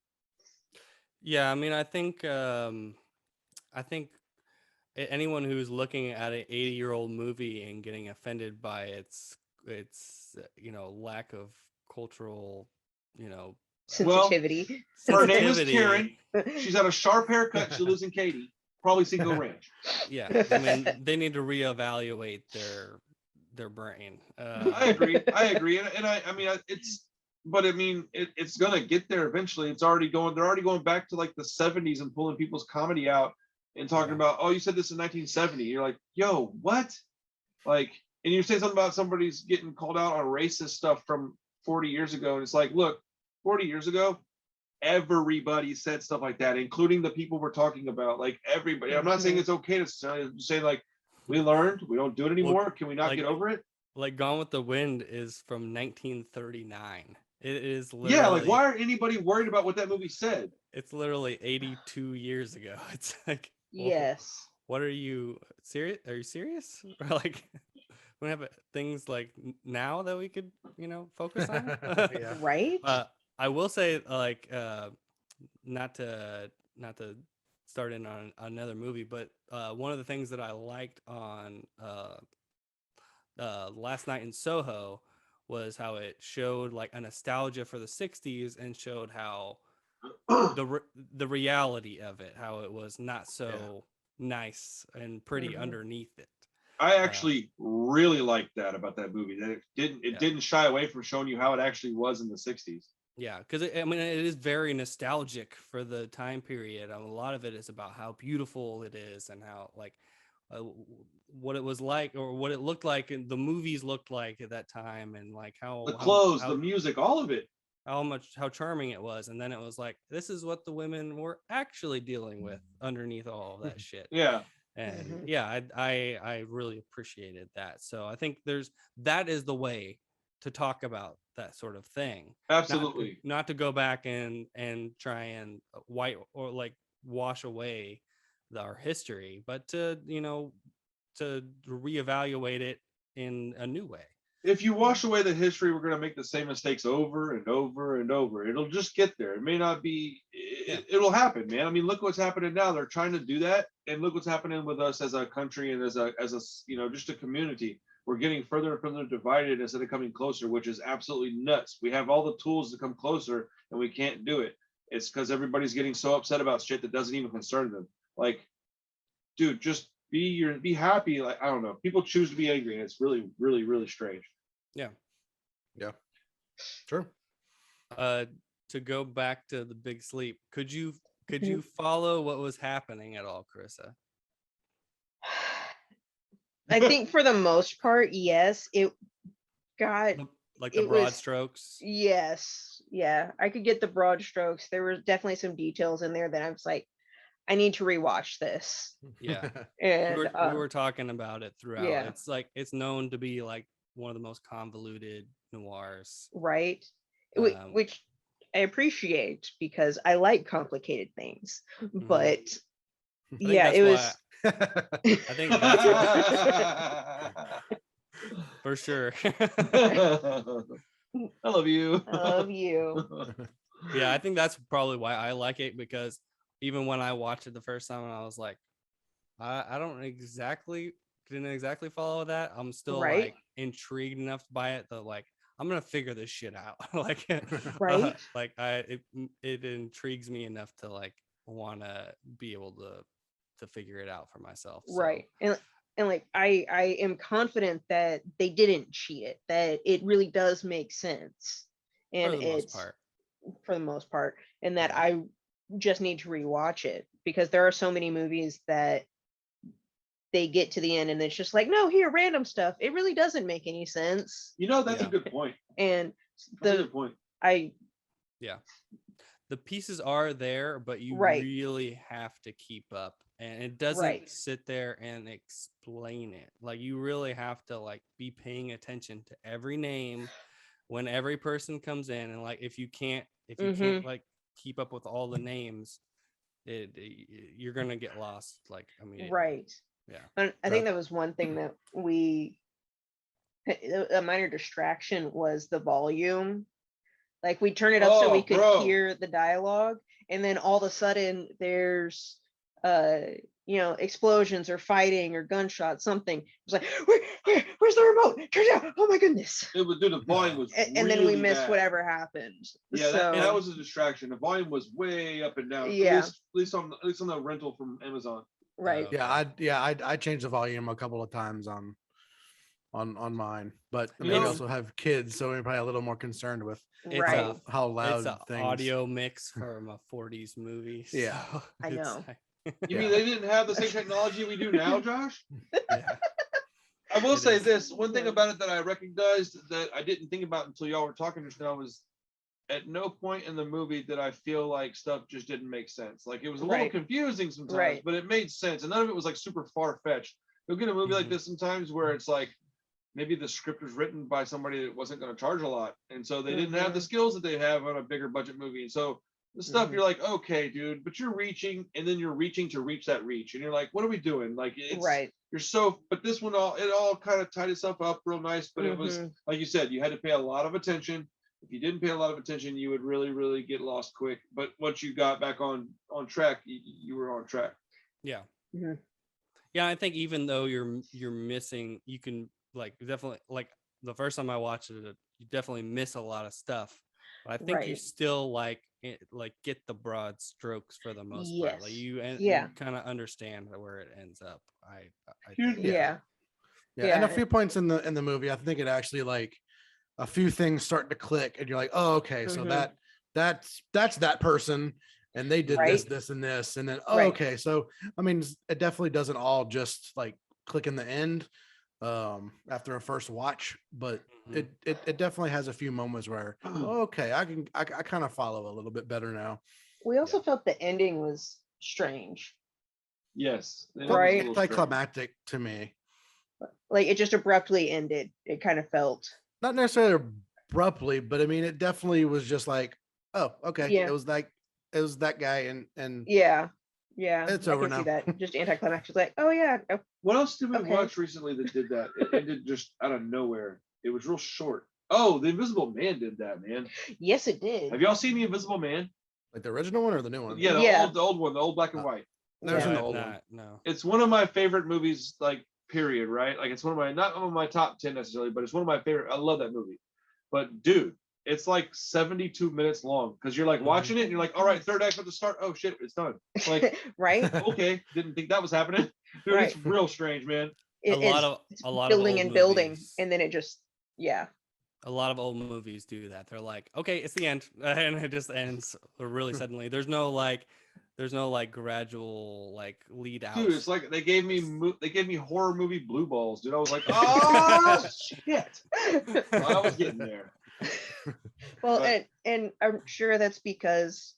Yeah, I mean, I think anyone who's looking at an 80-year-old movie and getting offended by its lack of cultural sensitivity. Her name is Karen. She's got a sharp haircut. She lives in Katy. Probably single ranch. Yeah, I mean, they need to reevaluate their brain. I agree, and I mean, it's gonna get there eventually. They're already going back to like the 70s and pulling people's comedy out and talking about, oh, you said this in 1970. You're like, yo, what? Like, and you say something about somebody's getting called out on racist stuff from 40 years ago, and it's like, look, 40 years ago, everybody said stuff like that, including the people we're talking about. Like, everybody. I'm not saying it's okay to say. I'm just saying, like, we learned, we don't do it anymore. Can we not get over it? Like, Gone with the Wind is from 1939. It is literally, like, why aren't anybody worried about what that movie said? It's literally 82 years ago. It's like, yes. What are you serious? Are you serious? Or like, we have things like now that we could, focus on. Right. I will say, like, not to start in on another movie, but one of the things that I liked on Last Night in Soho was how it showed like a nostalgia for the 60s and showed how the reality of it, how it was not so nice and pretty underneath it. I actually really liked that about that movie, that it didn't shy away from showing you how it actually was in the 60s. Yeah, because I mean, it is very nostalgic for the time period. A lot of it is about how beautiful it is and how like what it was like or what it looked like and the movies looked like at that time, and like The clothes, how the music, all of it. how charming it was. And then it was like, this is what the women were actually dealing with underneath all of that shit. Yeah. And I really appreciated that. So I think that is the way to talk about that sort of thing. Absolutely. Not to go back and try and white or like wash away our history, but to to reevaluate it in a new way. If you wash away the history, we're going to make the same mistakes over and over and over. It'll just get there. It may not be, it'll happen, man. I mean, look what's happening now. They're trying to do that. And look what's happening with us as a country and as a, just a community. We're getting further and further divided instead of coming closer, which is absolutely nuts. We have all the tools to come closer and we can't do it. It's because everybody's getting so upset about shit that doesn't even concern them. Like, dude, just be happy. Like, I don't know. People choose to be angry, and it's really, really, really strange. Yeah. Sure. To go back to the big sleep, could you follow what was happening at all, Carissa? I think for the most part, yes. It got like the broad strokes. Yes. Yeah. I could get the broad strokes. There were definitely some details in there that I was like, I need to rewatch this. Yeah. And we were talking about it throughout. Yeah. It's like, it's known to be like one of the most convoluted noirs. Right. Which I appreciate because I like complicated things. But yeah, it was I think that's for sure. I love you. I love you. Yeah, I think that's probably why I like it, because even when I watched it the first time, I was like, I didn't exactly follow that. I'm still like intrigued enough by it that like I'm gonna figure this shit out. Like, it intrigues me enough to like want to be able to figure it out for myself. So. Right. And like I am confident that they didn't cheat it, that it really does make sense. And for the most part, and that I just need to rewatch it, because there are so many movies that they get to the end and it's just like, no, here, random stuff. It really doesn't make any sense. That's a good point. And that's a good point. The pieces are there, but you really have to keep up, and it doesn't sit there and explain it. Like, you really have to like be paying attention to every name when every person comes in, and like if you can't like keep up with all the names, you're gonna get lost like immediately. Yeah. And I think that was one thing that a minor distraction was the volume. Like, we turn it up so we could hear the dialogue, and then all of a sudden there's explosions or fighting or gunshots, something. It was like, where's the remote? Turn it out. Oh my goodness. It was, dude, the volume was and then we missed whatever happened. Yeah, that was a distraction. The volume was way up and down. Yeah. At least on the rental from Amazon. Right. I changed the volume a couple of times on mine, but I mean, we also have kids, so we're probably a little more concerned with how loud it's an audio mix from a 40s movie. Yeah, so I know. You mean they didn't have the same technology we do now, Josh? I will say this one thing about it that I recognized that I didn't think about until y'all were talking just now was, at no point in the movie did I feel like stuff just didn't make sense. Like, it was a little confusing sometimes, but it made sense, and none of it was like super far-fetched. You'll get a movie like this sometimes where it's like, maybe the script was written by somebody that wasn't going to charge a lot, and so they didn't have the skills that they have on a bigger budget movie. And so the stuff you're like, okay, dude, but you're reaching, and then you're reaching to reach that reach, and you're like, what are we doing? Like, it's you're so. But this one, it all kind of tied itself up real nice. But it was, like you said, you had to pay a lot of attention. If you didn't pay a lot of attention, you would really, really get lost quick. But once you got back on track, you were on track. Yeah. Yeah, I think even though you're missing, you can like definitely, like the first time I watched it, you definitely miss a lot of stuff. But I think you Right. still like get the broad strokes for the most part. Like Yes. you Yeah. you kind of understand where it ends up. I Dude, think. Yeah. Yeah, and a Yeah. few points in the movie, I think it actually like a few things start to click, and you're like, oh, okay, so Mhm. that's that person, and they did this, Right. this, and this, and then oh, Right. okay, so I mean, it definitely doesn't all just like click in the end after a first watch, but Mhm. it definitely has a few moments where okay, I kind of follow a little bit better now. We also Yeah. felt the ending was strange. yes. It It was felt a Right. little strange. anticlimactic to me, Like it just abruptly ended. It kind of felt. not necessarily abruptly, but I mean, it definitely was just like, oh, okay, Yeah. it was that guy, and Yeah. Yeah. it's I over can see now. that. Just anticlimactic. Like, oh yeah. What else did we Okay. watch recently that did that? It ended just out of nowhere. It was real short. Oh, The Invisible Man did that, man. Yes, it did. Have y'all seen The Invisible Man? Like the original one or the new one? Yeah, Yeah. the old one, the old black and white. Never No, seen I the have old one. not. No. It's one of my favorite movies, like period, right? Like it's one of my not one of my top 10 necessarily, but it's one of my favorite. I love that movie. But dude, it's like 72 minutes long because you're like Mhm. watching it and you're like, all right, third act at the start. Oh shit, it's done. Like, Right. okay, didn't think that was happening. Dude, Right. it's real strange, man. A lot It's of building old and building, movies. and then it just yeah. A lot of old movies do that. They're like, okay, it's the end, and it just ends really suddenly. There's no like gradual like lead out. Dude, it's like they gave me horror movie blue balls, dude. I was like, oh shit. I was getting there. Well, But- and I'm sure that's because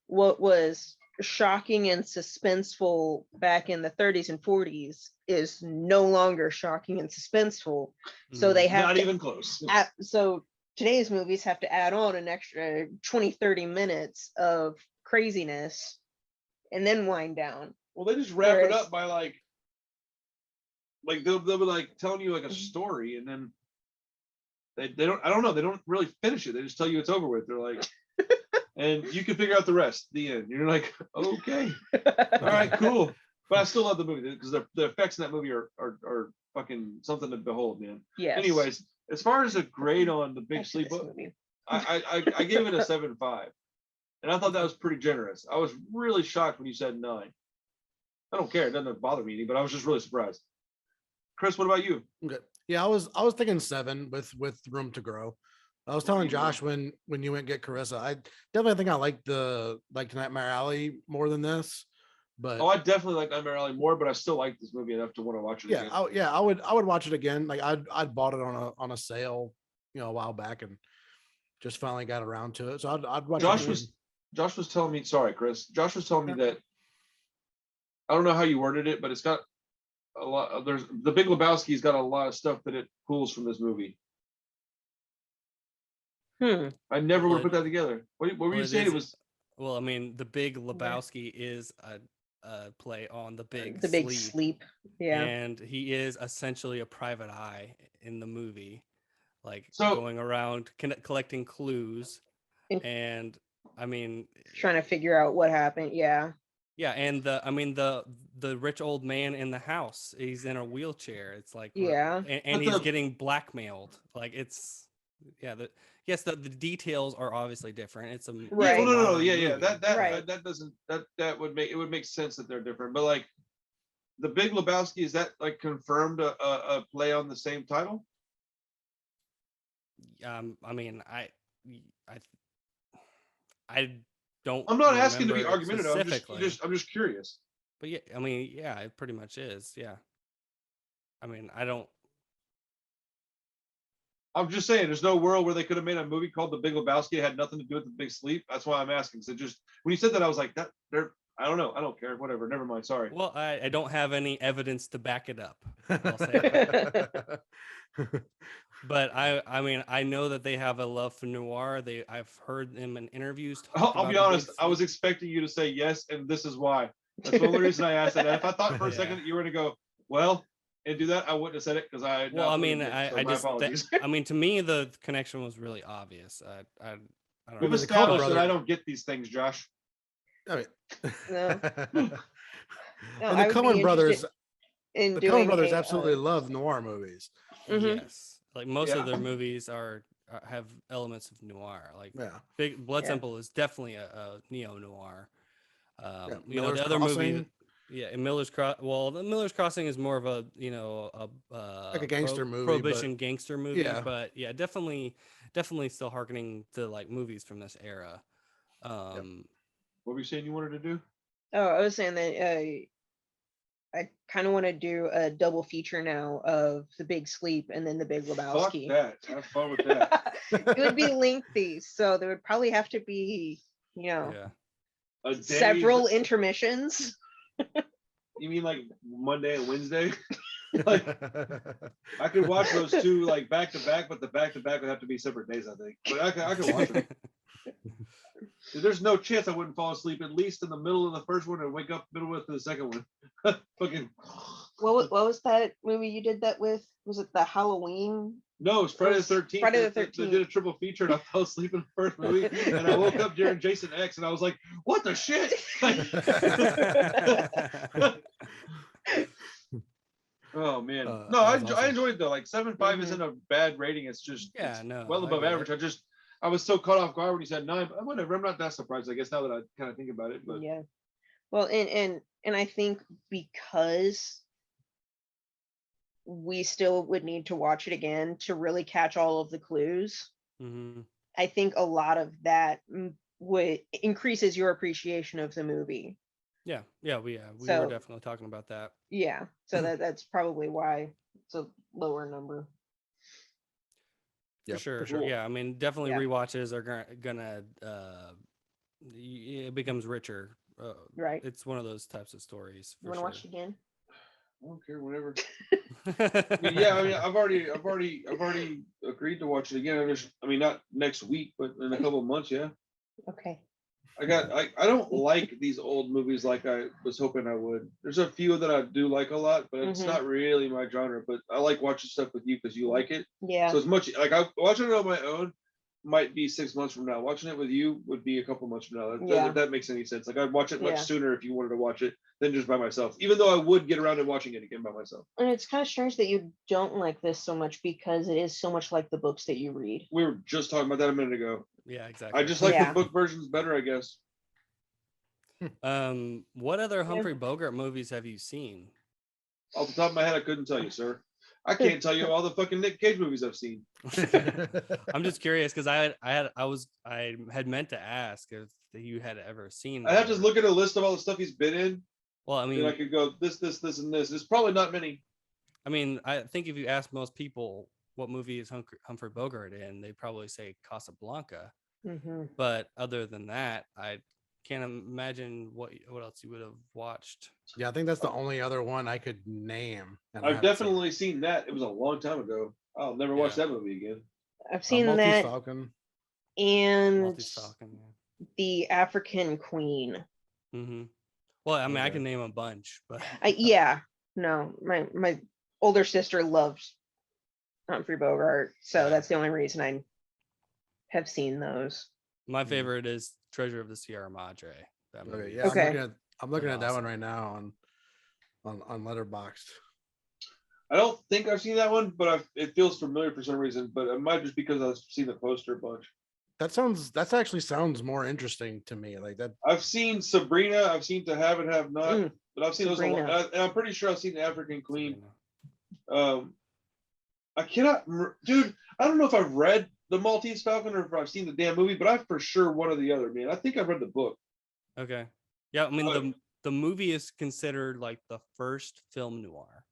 what was shocking and suspenseful back in the 30s and 40s is no longer shocking and suspenseful. So they have Not to even close. so today's movies have to add on an extra 20-30 minutes of craziness and then wind down. Well, they just wrap it Whereas- up by like they'll be like telling you like a story, and then they don't. I don't know. They don't really finish it. They just tell you it's over with. They're like, and you can figure out the rest. The end. You're like, okay, all right, cool. But I still love the movie because the effects in that movie are fucking something to behold, man. Yes. Anyways, as far as a grade on the Big Back to Sleep, this movie. I gave it a 7.5, and I thought that was pretty generous. I was really shocked when you said 9. I don't care. It doesn't bother me any, but I was just really surprised. Chris, what about you? Okay. Yeah, I was thinking 7 with room to grow. I was telling Josh when you went get Carissa, I definitely think I like Nightmare Alley more than this. But Oh, I definitely like Nightmare Alley more, but I still like this movie enough to want to watch it yeah, again. I would watch it again. Like I'd bought it on a sale, a while back, and just finally got around to it. So I'd watch Josh it again. Josh was telling me, sorry, Chris. Josh was telling me Yeah. that I don't know how you worded it, but it's got a lot. There's The Big Lebowski's got a lot of stuff that it pulls from this movie. I never would Well, have put that together. What were well, you it saying? is- It was Well, I mean, The Big Lebowski is a play on The Big The Big Sleep, Sleep. Yeah. and he is essentially a private eye in the movie, like So- going around collecting clues. In- And I mean, Trying to figure out what happened. Yeah. yeah, and the rich old man in the house, he's in a wheelchair. It's like Yeah. and But he's the- getting blackmailed. Like it's yes, the details are obviously different. It's a Right. yeah, well, no, modern yeah. movie. Right. That doesn't that would make sense that they're different. But like The Big Lebowski, is that like confirmed a play on the same title? I mean, I don't. I'm not asking to be remember argumentative. specifically, I'm just curious. but yeah, I mean, yeah, it pretty much is. Yeah, I mean, I don't. I'm just saying, there's no world where they could have made a movie called The Big Lebowski. It had nothing to do with The Big Sleep. That's why I'm asking. So just when you said that, I was like, that they're. I don't know. I don't care. Whatever. Never mind. Sorry. Well, I don't have any evidence to back it up. I'll say that. But I mean, I know that they have a love for noir. I've heard them in interviews. talk I'll be about The honest. Big I was Sleep. expecting you to say yes, and this is why. That's the only reason I asked that. And if I thought for a Yeah. second that you were going to go, well, and do that, I wouldn't have said it because I. had Well, not I mean, believed it. So I my just apologies. I mean, to me, the connection was really obvious. I don't We've know. the Coen established that I brother- don't get these things, Josh. I mean, No. No, and I the would be Coen brothers, interested in the doing Coen brothers a, absolutely love noir movies. Mhm. Yes, like most Yeah. of their movies are have elements of noir. Like Yeah. Big Blood Yeah. Temple is definitely a neo noir. Yeah, You know, Miller's the other movie, Crossing. yeah, and Miller's Cross. Well, the Miller's Crossing is more of a Like a gangster movie, but- prohibition gangster movie. Yeah. But yeah, definitely still harkening to like movies from this era. What were you saying you wanted to do? Oh, I was saying that I kind of want to do a double feature now of The Big Sleep and then The Big Fuck Lebowski. that. Have fun with that. It would be lengthy, so there would probably have to be, Yeah. A day, several intermissions. You mean like Monday and Wednesday? Like I could watch those two like back to back, but the back to back would have to be separate days, I think. But I could watch them. There's no chance I wouldn't fall asleep at least in the middle of the first one and wake up middle of the second one. Fucking What was that movie you did that with? Was it the Halloween? no, it's Friday the 13th. Friday the They 13th. did a triple feature and I fell asleep in the first movie and I woke up during Jason X and I was like, what the shit? Oh man. No, I that's awesome. enjoyed it though. Like 7.5 isn't a bad rating. It's just Yeah, it's no, well I above get average. I was so caught off guard when you said 9. But whatever. I'm not that surprised. I guess now that I kind of think about it. But Yeah. Well, and I think because we still would need to watch it again to really catch all of the clues. Mhm. I think a lot of that would increases your appreciation of the movie. Yeah, we So- were definitely talking about that. Yeah. So that's probably why it's a lower number. Yeah, For sure. for sure. Yeah, I mean, definitely Yeah. rewatches are gonna it becomes richer. Right. It's one of those types of stories. You For want to watch it again? I don't care. Whatever. sure. I mean, yeah. I mean, I've already agreed to watch it again. I mean, not next week, but in a couple of months. Yeah. Okay. I don't like these old movies like I was hoping I would. There's a few that I do like a lot, but it's Mhm. not really my genre. But I like watching stuff with you because you like it. Yeah. So as much like I watching it on my own might be 6 months from now. Watching it with you would be a couple months from now. Yeah. If that makes any sense. Like I'd watch it much Yeah. sooner if you wanted to watch it than just by myself. Even though I would get around to watching it again by myself. And it's kind of strange that you don't like this so much because it is so much like the books that you read. We were just talking about that a minute ago. Yeah, exactly. I just like Yeah. the book versions better, I guess. What other Humphrey Bogart movies have you seen? Off the top of my head, I couldn't tell you, sir. I can't tell you all the fucking Nick Cage movies I've seen. I'm just curious because I had meant to ask if you had ever seen. I have to them. look at a list of all the stuff he's been in, Well, I and mean, I could go this, and this. There's probably not many. I think if you ask most people what movie is Humphrey Bogart in, they probably say Casablanca. Mm-hmm. But other than that, I can't imagine what else you would have watched. Yeah, I think that's the only other one I could name. and I I've haven't seen. definitely seen that. It was a long time ago. I'll never watch Yeah. that movie again. I've seen Maltese that Falcon. and Maltese Falcon. the African Queen. Mm-hmm. Well, I mean, I Okay. can name a bunch, but No, my older sister loves Humphrey Bogart, so that's the only reason I have seen those. my favorite is Treasure of the Sierra Madre. That movie. Okay, is- yeah, Okay. I'm looking at that one awesome. right now on Letterboxd. I don't think I've seen that one, but it feels familiar for some reason. But it might just because I've seen the poster a bunch. That actually sounds more interesting to me. Like that. I've seen Sabrina. I've seen To Have and Have Not. Mm, But I've seen those a lot. Sabrina. And I'm pretty sure I've seen The African Queen. Sabrina. I cannot, dude. I don't know if I've read The Maltese Falcon or if I've seen the damn movie, but I've for sure one or the other, man. I think I've read the book. Okay. Yeah, I mean Uh, the movie is considered like the first film noir.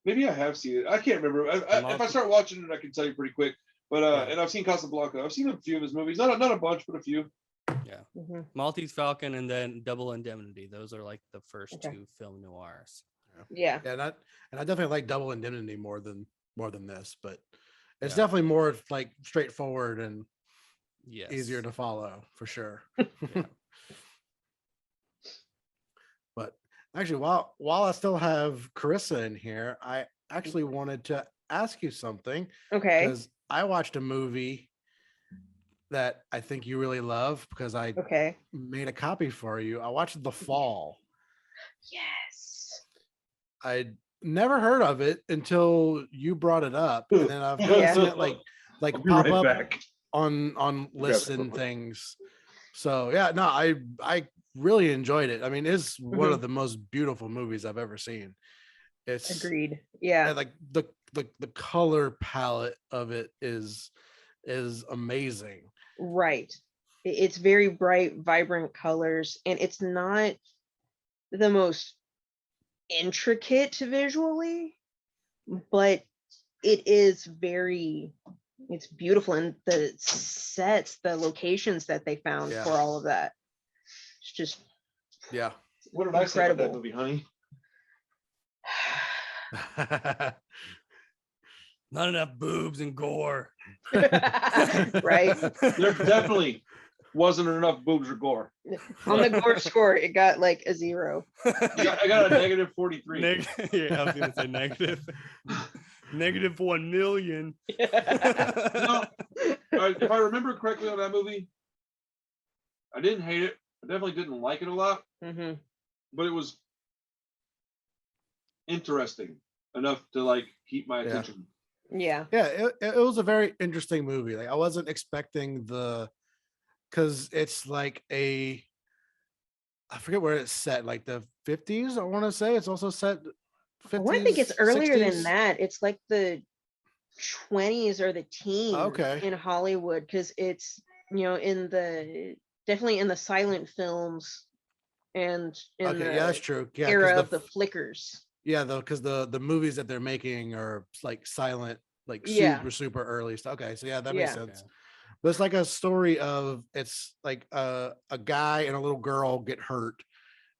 Maybe I have seen it. I can't remember. If I start watching it, I can tell you pretty quick. But Yeah. and I've seen Casablanca. I've seen a few of his movies. Not a bunch, but a few. Mhm. Maltese Falcon and then Double Indemnity. Those are like the first Okay. two film noirs. Yeah. Yeah, and I definitely like Double Indemnity more than this, but it's Yeah. definitely more like straightforward and Yes. easier to follow for sure. But actually, while I still have Carissa in here, I actually wanted to ask you something Okay. because I watched a movie that I think you really love because I Okay. made a copy for you. I watched The Fall. Yes. I'd never heard of it until you brought it up, and then I've kind of Yeah. seen it like like I'll be pop right up back. on lists it real and quick. things. So yeah, no, I really enjoyed it. I mean, it's one of the most beautiful movies I've ever seen. It's Agreed. Yeah. and like the color palette of it is amazing. Right. It's very bright, vibrant colors, and it's not the most intricate visually, but it is very, it's beautiful. And the sets, the locations that they found Yeah. for all of that, it's just Yeah. What did I say about that incredible. movie, honey? Not enough boobs and gore. Right. There definitely wasn't enough boobs or gore. On the gore score, it got like a 0. I got a negative 43. Yeah, I was gonna say negative. Negative 1 million. No, if I remember correctly on that movie, I didn't hate it. I definitely didn't like it a lot, Hmm. but it was interesting enough to like keep my Yeah. attention. Yeah. Yeah, it was a very interesting movie. Like I wasn't expecting because it's like I forget where it's set, like the 50s, I want to say. It's also set 50s. I want to think it's earlier 60s. than that. It's like the 20s or the teens Okay. in Hollywood, because it's, in the definitely in the silent films and in Okay, yeah, that's the true. Yeah, era because of the flickers. yeah, though, because the movies that they're making are like silent, like Yeah. super early stuff. Okay, so yeah, that makes Yeah. sense. But it's like a story of it's like a guy and a little girl get hurt,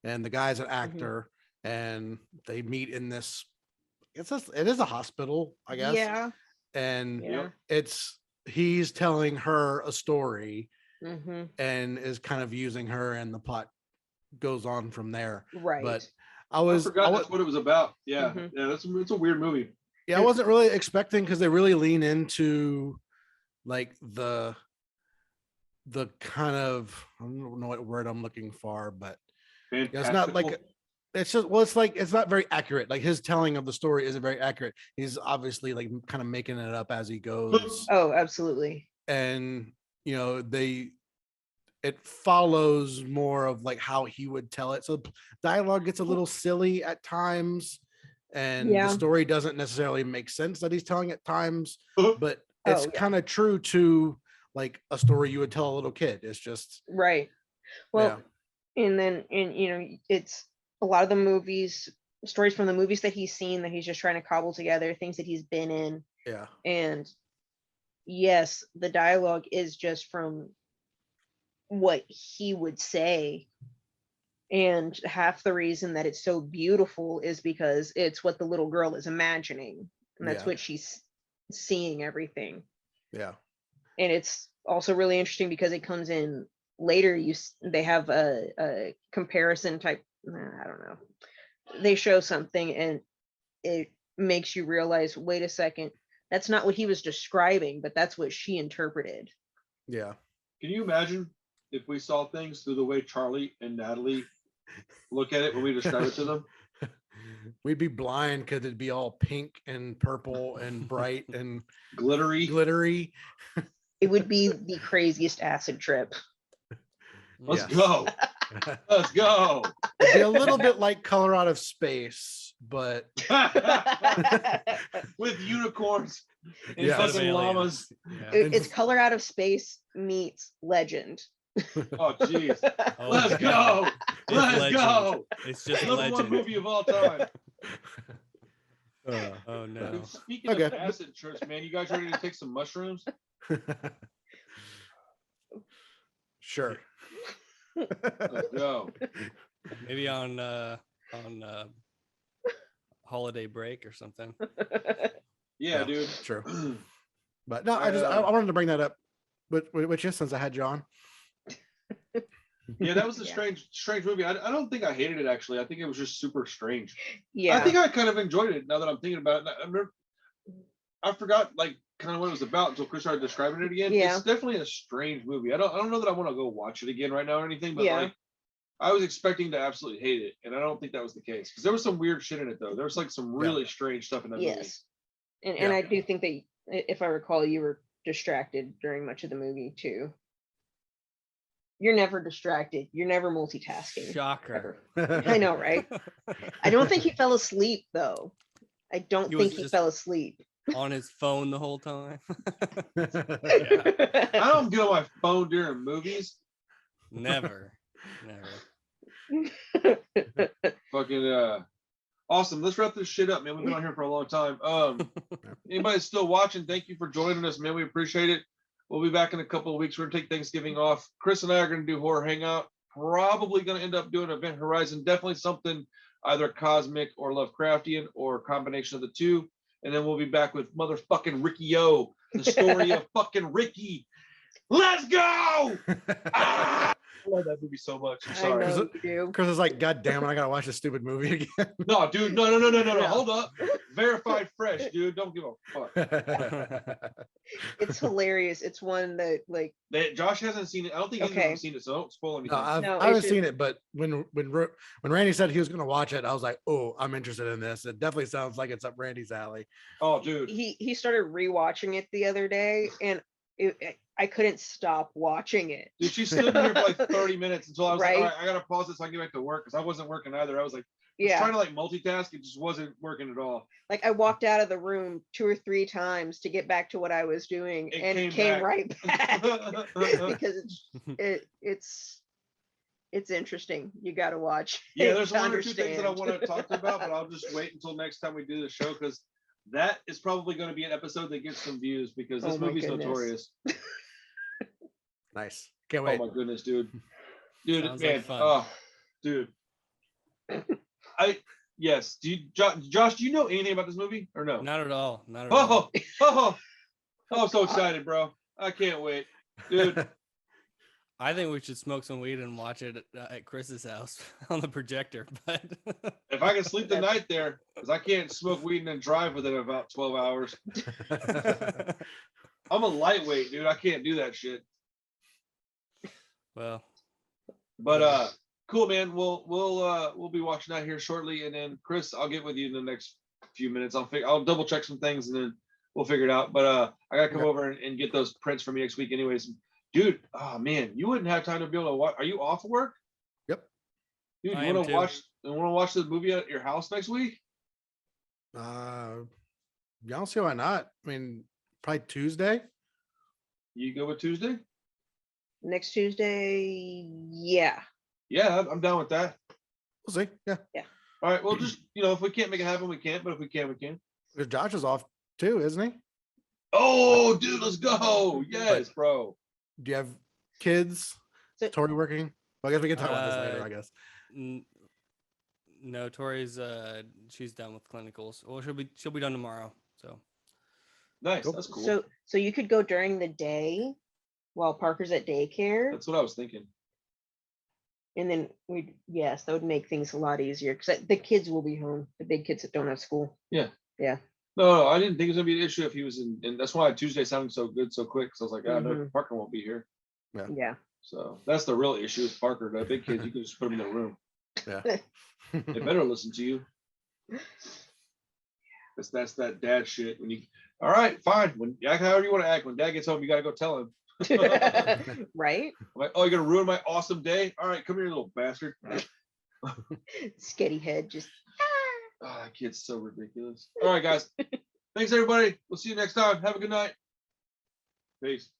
and the guy's an actor, and they meet in this. It is a hospital, I guess. Yeah. And Yeah. he's telling her a story Hmm. and is kind of using her, and the plot goes on from there. Right. But I forgot that's what it was about. Yeah, Mhm. yeah, it's a weird movie. yeah, I wasn't really expecting, because they really lean into like the kind of, I don't know what word I'm looking for, but it's not like Fantastical. it's just, well, it's like it's not very accurate. Like his telling of the story isn't very accurate. He's obviously like kind of making it up as he goes. Oh, absolutely. And it follows more of like how he would tell it. So dialogue gets a little silly at times, and the Yeah. story doesn't necessarily make sense that he's telling at times, but Oh, it's yeah. kind of true to like a story you would tell a little kid. It's just Right. Well, and then, it's a lot of the stories from the movies that he's seen, that he's just trying to cobble together, things that he's been in. yeah. And yes, the dialogue is just from what he would say. And half the reason that it's so beautiful is because it's what the little girl is imagining. And that's Yeah. what she's seeing everything. Yeah. And it's also really interesting because it comes in later. They have a comparison type, I don't know. They show something and it makes you realize, wait a second, that's not what he was describing, but that's what she interpreted. Yeah. Can you imagine if we saw things through the way Charlie and Natalie look at it when we describe it to them? We'd be blind because it'd be all pink and purple and bright and Glittery. It would be the craziest acid trip. Let's Yes. go. Let's go. It'd be a little bit like Color Out of Space, but With unicorns and Yeah. fucking Aliens. llamas. Yeah. It's Color Out of Space meets Legend. Oh, jeez. Oh, Let's yeah. go. It's Let's Legend. go. It's just Number one Legend. movie of all time. Oh no. Dude, speaking Okay. of acid trips, man, you guys ready to take some mushrooms? Sure. Let's go. Maybe on holiday break or something. Yeah, Yeah. dude. True. But no, I wanted to bring that up with you since I had you on. Yeah, that was a Yeah. strange movie. I don't think I hated it, actually. I think it was just super strange. Yeah. I think I kind of enjoyed it now that I'm thinking about it. I forgot like kind of what it was about until Chris started describing it again. Yeah. It's definitely a strange movie. I don't know that I want to go watch it again right now or anything, but Yeah. like I was expecting to absolutely hate it, and I don't think that was the case. Because there was some weird shit in it though. There was like some really strange stuff in that movie. Yes. And Yeah. I do think that, if I recall, you were distracted during much of the movie too. You're never distracted. You're never multitasking. Shocker. Ever. I know, right? I don't think he fell asleep though. I don't He was think he just- fell asleep. On his phone the whole time. I don't get on my phone during movies. Never. Fucking awesome. Let's wrap this shit up, man. We've been on here for a long time. Anybody still watching, thank you for joining us, man. We appreciate it. We'll be back in a couple of weeks. We're gonna take Thanksgiving off. Chris and I are gonna do Horror Hangout. Probably gonna end up doing Event Horizon. Definitely something either cosmic or Lovecraftian or a combination of the two. And then we'll be back with motherfucking Ricky O, the story of fucking Ricky. Let's go! Ah! I love that movie so much. I'm I sorry. know you do. Chris is like, God damn it, I gotta watch this stupid movie again. No, dude, no. No. Hold up. Verified fresh, dude. Don't give a fuck. It's hilarious. It's one that like Josh hasn't seen it. I don't think he's Okay. ever seen it, so don't spoil anything. No, I No, haven't it's seen it, but when Randy said he was gonna watch it, I was like, oh, I'm interested in this. It definitely sounds like it's up Randy's alley. Oh, dude. he started rewatching it the other day, and I couldn't stop watching it. Dude, she stood here for like 30 minutes until I was Right. like, all right, I gotta pause this so I can get back to work because I wasn't working either. I was like, Yeah, trying to like multitask. It just wasn't working at all. like I walked out of the room 2 or 3 times to get back to what I was doing, It and came it came back. right back because it's interesting. You got to watch. Yeah, it there's to one or two things that I understand. want to talk about, but I'll just wait until next time we do the show because that is probably going to be an episode that gets some views because this Oh my movie's goodness. notorious. Nice. Can't Oh wait. my goodness, dude. Dude, Sounds man. like fun. Oh, dude. Yes. Josh, do you know anything about this movie or no? Not at all. Not at all. Oh, I'm so excited, bro. I can't wait. Dude, I think we should smoke some weed and watch it at Chris's house on the projector. But if I can sleep the night there, because I can't smoke weed and then drive within about 12 hours. I'm a lightweight, dude. I can't do that shit. well, But cool, man. We'll be watching that here shortly, and then Chris, I'll get with you in the next few minutes. I'll double check some things, and then we'll figure it out. But I gotta come over and get those prints from you next week, anyways. Dude, oh man, you wouldn't have time to be able to watch. Are you off work? Yep. Dude, I you am want to too. watch? You want to watch the movie at your house next week? Yeah, I don't see why not. I mean, probably Tuesday. You go with Tuesday? Next Tuesday, yeah. Yeah, I'm down with that. We'll see. Yeah. All right. Well, just if we can't make it happen, we can't. But if we can, we can. Because Josh is off too, isn't he? Oh, dude, let's go. Yes, bro. Do you have kids? So- Tori working? Well, I guess we can talk about this later, I guess. no, Tori's she's done with clinicals. Well, she'll be done tomorrow. So Nice. Cool. That's cool. So you could go during the day while Parker's at daycare, That's what I was thinking. and then that would make things a lot easier because the kids will be home, the big kids that don't have school. No, I didn't think it was gonna be an issue if he was in, and that's why Tuesday sounded so good so quick. So I was like, no, Mhm. Parker won't be here. Yeah. So that's the real issue with Parker. The big kids, you can just put them in a room. Yeah. They better listen to you. That's that dad shit. When you, all right, fine. When act however you want to act. When dad gets home, you gotta go tell him. Right? I'm like, oh, you're gonna ruin my awesome day. All right, come here, little bastard. Sketty head just Oh, that kid's so ridiculous. All right, guys. Thanks, everybody. We'll see you next time. Have a good night. Peace.